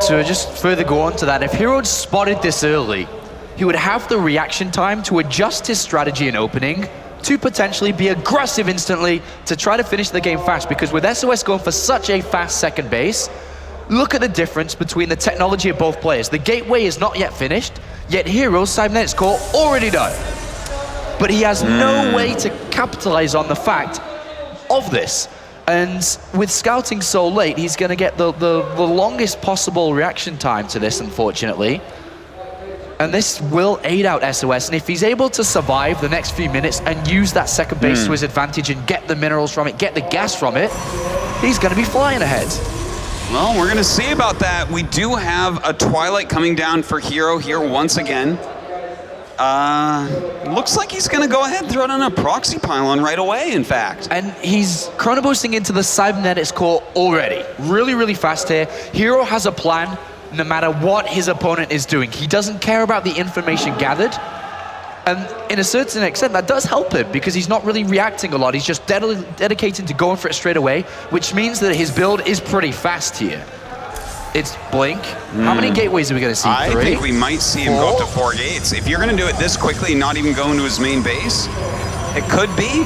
to just further go on to that, if herO had spotted this early, he would have the reaction time to adjust his strategy in opening to potentially be aggressive instantly to try to finish the game fast, because with sOs going for such a fast second base, look at the difference between the technology of both players. The gateway is not yet finished, yet hero's cybernetics core already done. But he has no way to capitalize on the fact of this. And with scouting so late, he's going to get the longest possible reaction time to this, unfortunately. And this will aid out sOs, and if he's able to survive the next few minutes and use that second base to his advantage and get the minerals from it, get the gas from it, he's going to be flying ahead. Well, we're going to see about that. We do have a Twilight coming down for herO here once again. Looks like he's going to go ahead and throw down a proxy pylon right away, in fact. And he's chrono boosting into the cybernetics core already. Really, really fast here. herO has a plan. No matter what his opponent is doing, he doesn't care about the information gathered. And in a certain extent, that does help him because he's not really reacting a lot. He's just dedicated to going for it straight away, which means that his build is pretty fast here. It's Blink. How many gateways are we going to see? I think we might see him go up to 4 gates. If you're going to do it this quickly and not even go into his main base, it could be.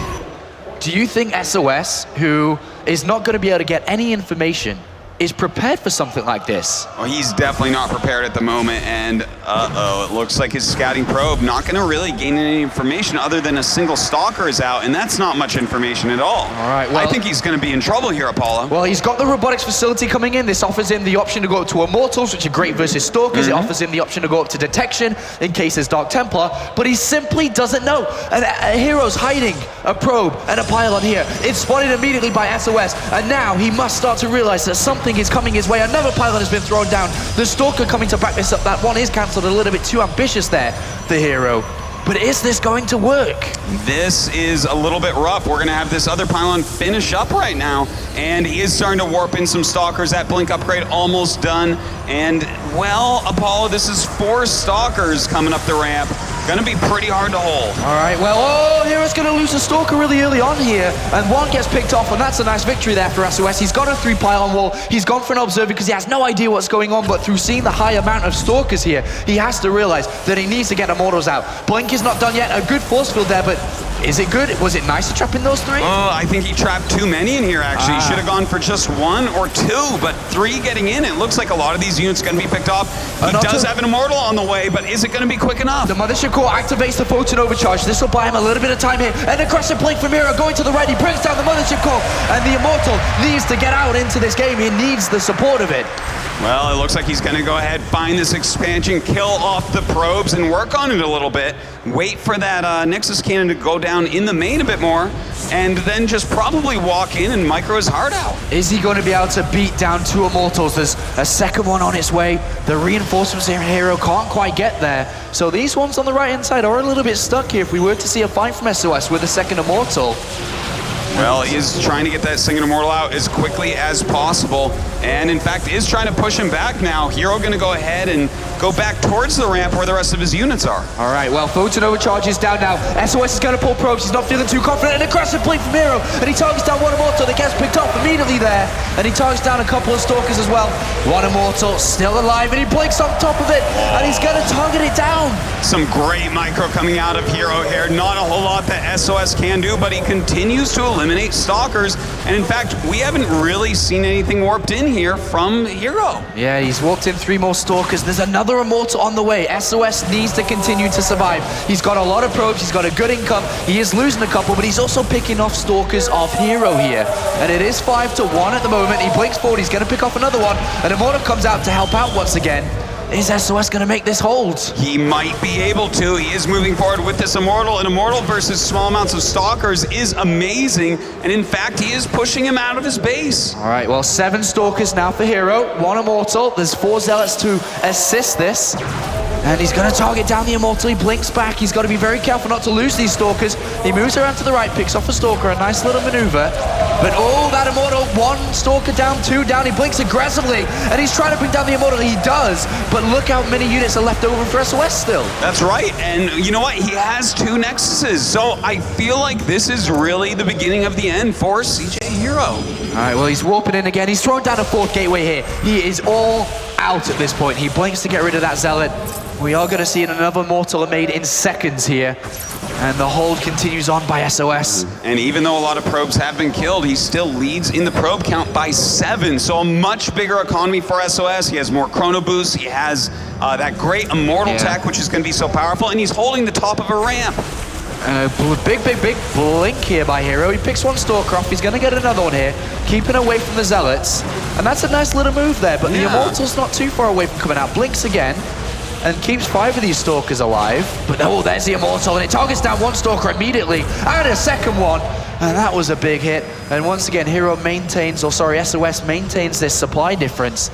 Do you think sOs, who is not going to be able to get any information, is prepared for something like this? Well, he's definitely not prepared at the moment, and it looks like his scouting probe not going to really gain any information other than a single stalker is out, and that's not much information at all. All right, well, I think he's going to be in trouble here, Apollo. Well, he's got the robotics facility coming in. This offers him the option to go up to Immortals, which are great versus Stalkers. It offers him the option to go up to Detection in case there's Dark Templar, but he simply doesn't know. And hero's hiding a probe and a pylon here. It's spotted immediately by sOs, and now he must start to realize that something is coming his way. Another pylon has been thrown down. The Stalker coming to back this up. That one is cancelled, a little bit too ambitious there for herO. But is this going to work? This is a little bit rough. We're going to have this other pylon finish up right now, and he is starting to warp in some Stalkers. That Blink upgrade almost done. And, well, Apollo, this is 4 Stalkers coming up the ramp. Gonna be pretty hard to hold. All right, well, hero's gonna lose a Stalker really early on here, and one gets picked off, and that's a nice victory there for sOs. He's got a 3 pylon wall. He's gone for an Observer because he has no idea what's going on, but through seeing the high amount of Stalkers here, he has to realize that he needs to get Immortals out. Blink is not done yet. A good force field there, but is it good? Was it nice to trap in those 3? Oh, I think he trapped too many in here, actually. He should have gone for just 1 or 2, but 3 getting in. It looks like a lot of these units are going to be picked off. He does have an Immortal on the way, but is it going to be quick enough? The Mothership Core core activates the photon overcharge. This will buy him a little bit of time here. And aggressive blink from herO going to the right. He brings down the mothership core. And the Immortal needs to get out into this game. He needs the support of it. Well, it looks like he's going to go ahead, find this expansion, kill off the probes, and work on it a little bit. Wait for that Nexus cannon to go down in the main a bit more, and then just probably walk in and micro his heart out. Is he going to be able to beat down 2 Immortals? There's a second one on its way. The reinforcements here in herO can't quite get there. So these ones on the right-hand side are a little bit stuck here if we were to see a fight from sOs with a second Immortal. Well, he is trying to get that second Immortal out as quickly as possible, and in fact is trying to push him back now. herO going to go ahead and go back towards the ramp where the rest of his units are. All right, well, photon overcharge is down now. sOs is going to pull probes. He's not feeling too confident. An aggressive blink from herO, and he targets down 1 Immortal that gets picked off immediately there, and he targets down a couple of Stalkers as well. 1 Immortal still alive, and he blinks on top of it, and he's going to target it down. Some great micro coming out of herO here. Not a whole lot that sOs can do, but he continues to eliminate Stalkers, and in fact, we haven't really seen anything warped in here from herO. Yeah, he's walked in 3 more Stalkers. There's another Immortal on the way. sOs needs to continue to survive. He's got a lot of probes, he's got a good income, he is losing a couple, but he's also picking off Stalkers off herO here. And it is 5-1 at the moment. He blinks forward, he's going to pick off another one, and Immortal comes out to help out once again. Is sOs going to make this hold? He might be able to. He is moving forward with this Immortal. An Immortal versus small amounts of Stalkers is amazing. And in fact, he is pushing him out of his base. All right, well, 7 Stalkers now for herO. 1 Immortal. There's 4 Zealots to assist this. And he's going to target down the Immortal. He blinks back. He's got to be very careful not to lose these Stalkers. He moves around to the right, picks off a Stalker. A nice little maneuver. But oh, that Immortal. 1 Stalker down, 2 down. He blinks aggressively. And he's trying to bring down the Immortal. He does. But look how many units are left over for sOs still. That's right. And you know what? He has 2 Nexuses. So I feel like this is really the beginning of the end for CJ herO. All right, well, he's warping in again. He's throwing down a 4th gateway here. He is all out at this point. He blinks to get rid of that Zealot. We are going to see another Immortal made in seconds here. And the hold continues on by sOs. And even though a lot of probes have been killed, he still leads in the probe count by 7. So a much bigger economy for sOs. He has more chrono boosts. He has that great Immortal tech, which is going to be so powerful. And he's holding the top of a ramp. Big blink here by herO. He picks 1 Stalker off. He's going to get another one here, keeping away from the Zealots. And that's a nice little move there. But the Immortal's not too far away from coming out. Blinks again. And keeps 5 of these Stalkers alive. But oh, there's the Immortal, and it targets down 1 Stalker immediately, and a second one. And that was a big hit. And once again, herO maintains, or sorry, sOs maintains this supply difference.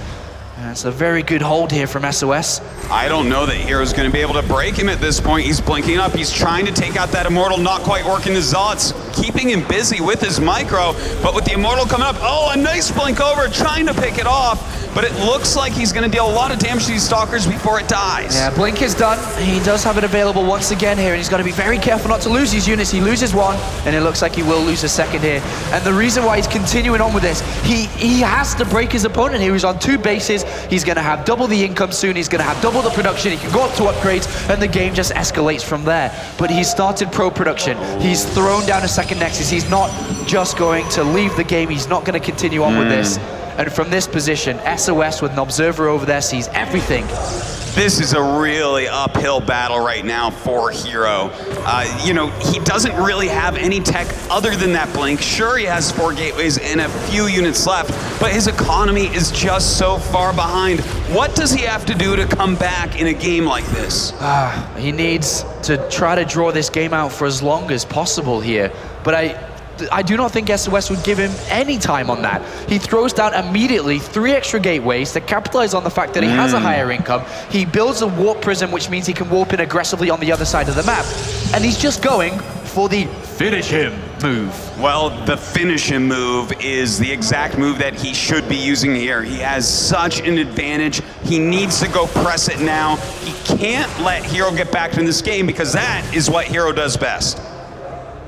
And it's a very good hold here from sOs. I don't know that herO's going to be able to break him at this point. He's blinking up. He's trying to take out that Immortal, not quite working the Zealots, keeping him busy with his micro. But with the Immortal coming up, oh, a nice blink over, trying to pick it off. But it looks like he's going to deal a lot of damage to these Stalkers before it dies. Yeah, blink is done. He does have it available once again here, and he's got to be very careful not to lose these units. He loses 1, and it looks like he will lose a second here. And the reason why he's continuing on with this, he has to break his opponent here. He's on 2 bases. He's going to have double the income soon. He's going to have double the production. He can go up to upgrades, and the game just escalates from there. But he's started pro production. He's thrown down a second Nexus. He's not just going to leave the game. He's not going to continue on with this. And from this position, sOs with an observer over there sees everything. This is a really uphill battle right now for herO. You know, he doesn't really have any tech other than that blink. Sure, he has 4 gateways and a few units left, but his economy is just so far behind. What does he have to do to come back in a game like this? He needs to try to draw this game out for as long as possible here. But I do not think sOs would give him any time on that. He throws down immediately 3 extra gateways to capitalize on the fact that he has a higher income. He builds a warp prism, which means he can warp in aggressively on the other side of the map. And he's just going for the finish him move. Well, the finish him move is the exact move that he should be using here. He has such an advantage. He needs to go press it now. He can't let herO get back in this game because that is what herO does best.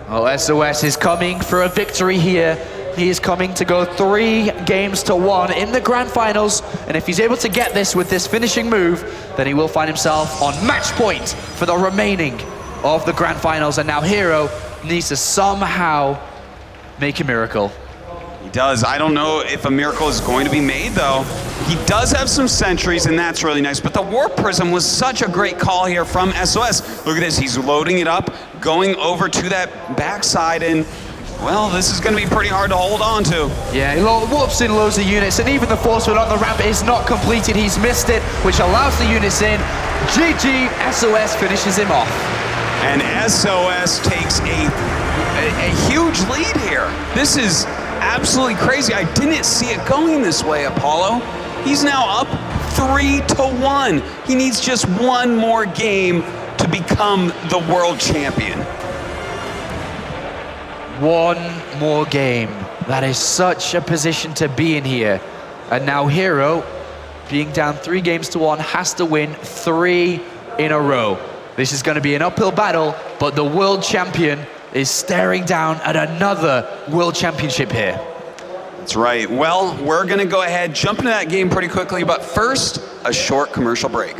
Well, sOs is coming for a victory here. He is coming to go 3-1 in the grand finals. And if he's able to get this with this finishing move, then he will find himself on match point for the remaining of the grand finals. And now herO needs to somehow make a miracle. He does. I don't know if a miracle is going to be made, though. He does have some sentries, and that's really nice, but the Warp Prism was such a great call here from SOS. Look at this, he's loading it up, going over to that backside, and well, this is going to be pretty hard to hold on to. Yeah, he warps in loads of units, and even the force field on the ramp is not completed. He's missed it, which allows the units in. GG, SOS finishes him off. And SOS takes a huge lead here. This is absolutely crazy. I didn't see it going this way, Apollo. He's now up 3-1. He needs just one more game to become the world champion. One more game. That is such a position to be in here. And now herO, being down 3 games to 1, has to win 3 in a row. This is going to be an uphill battle, but the world champion is staring down at another world championship here. That's right. Well, we're going to go ahead, jump into that game pretty quickly, but first, a short commercial break.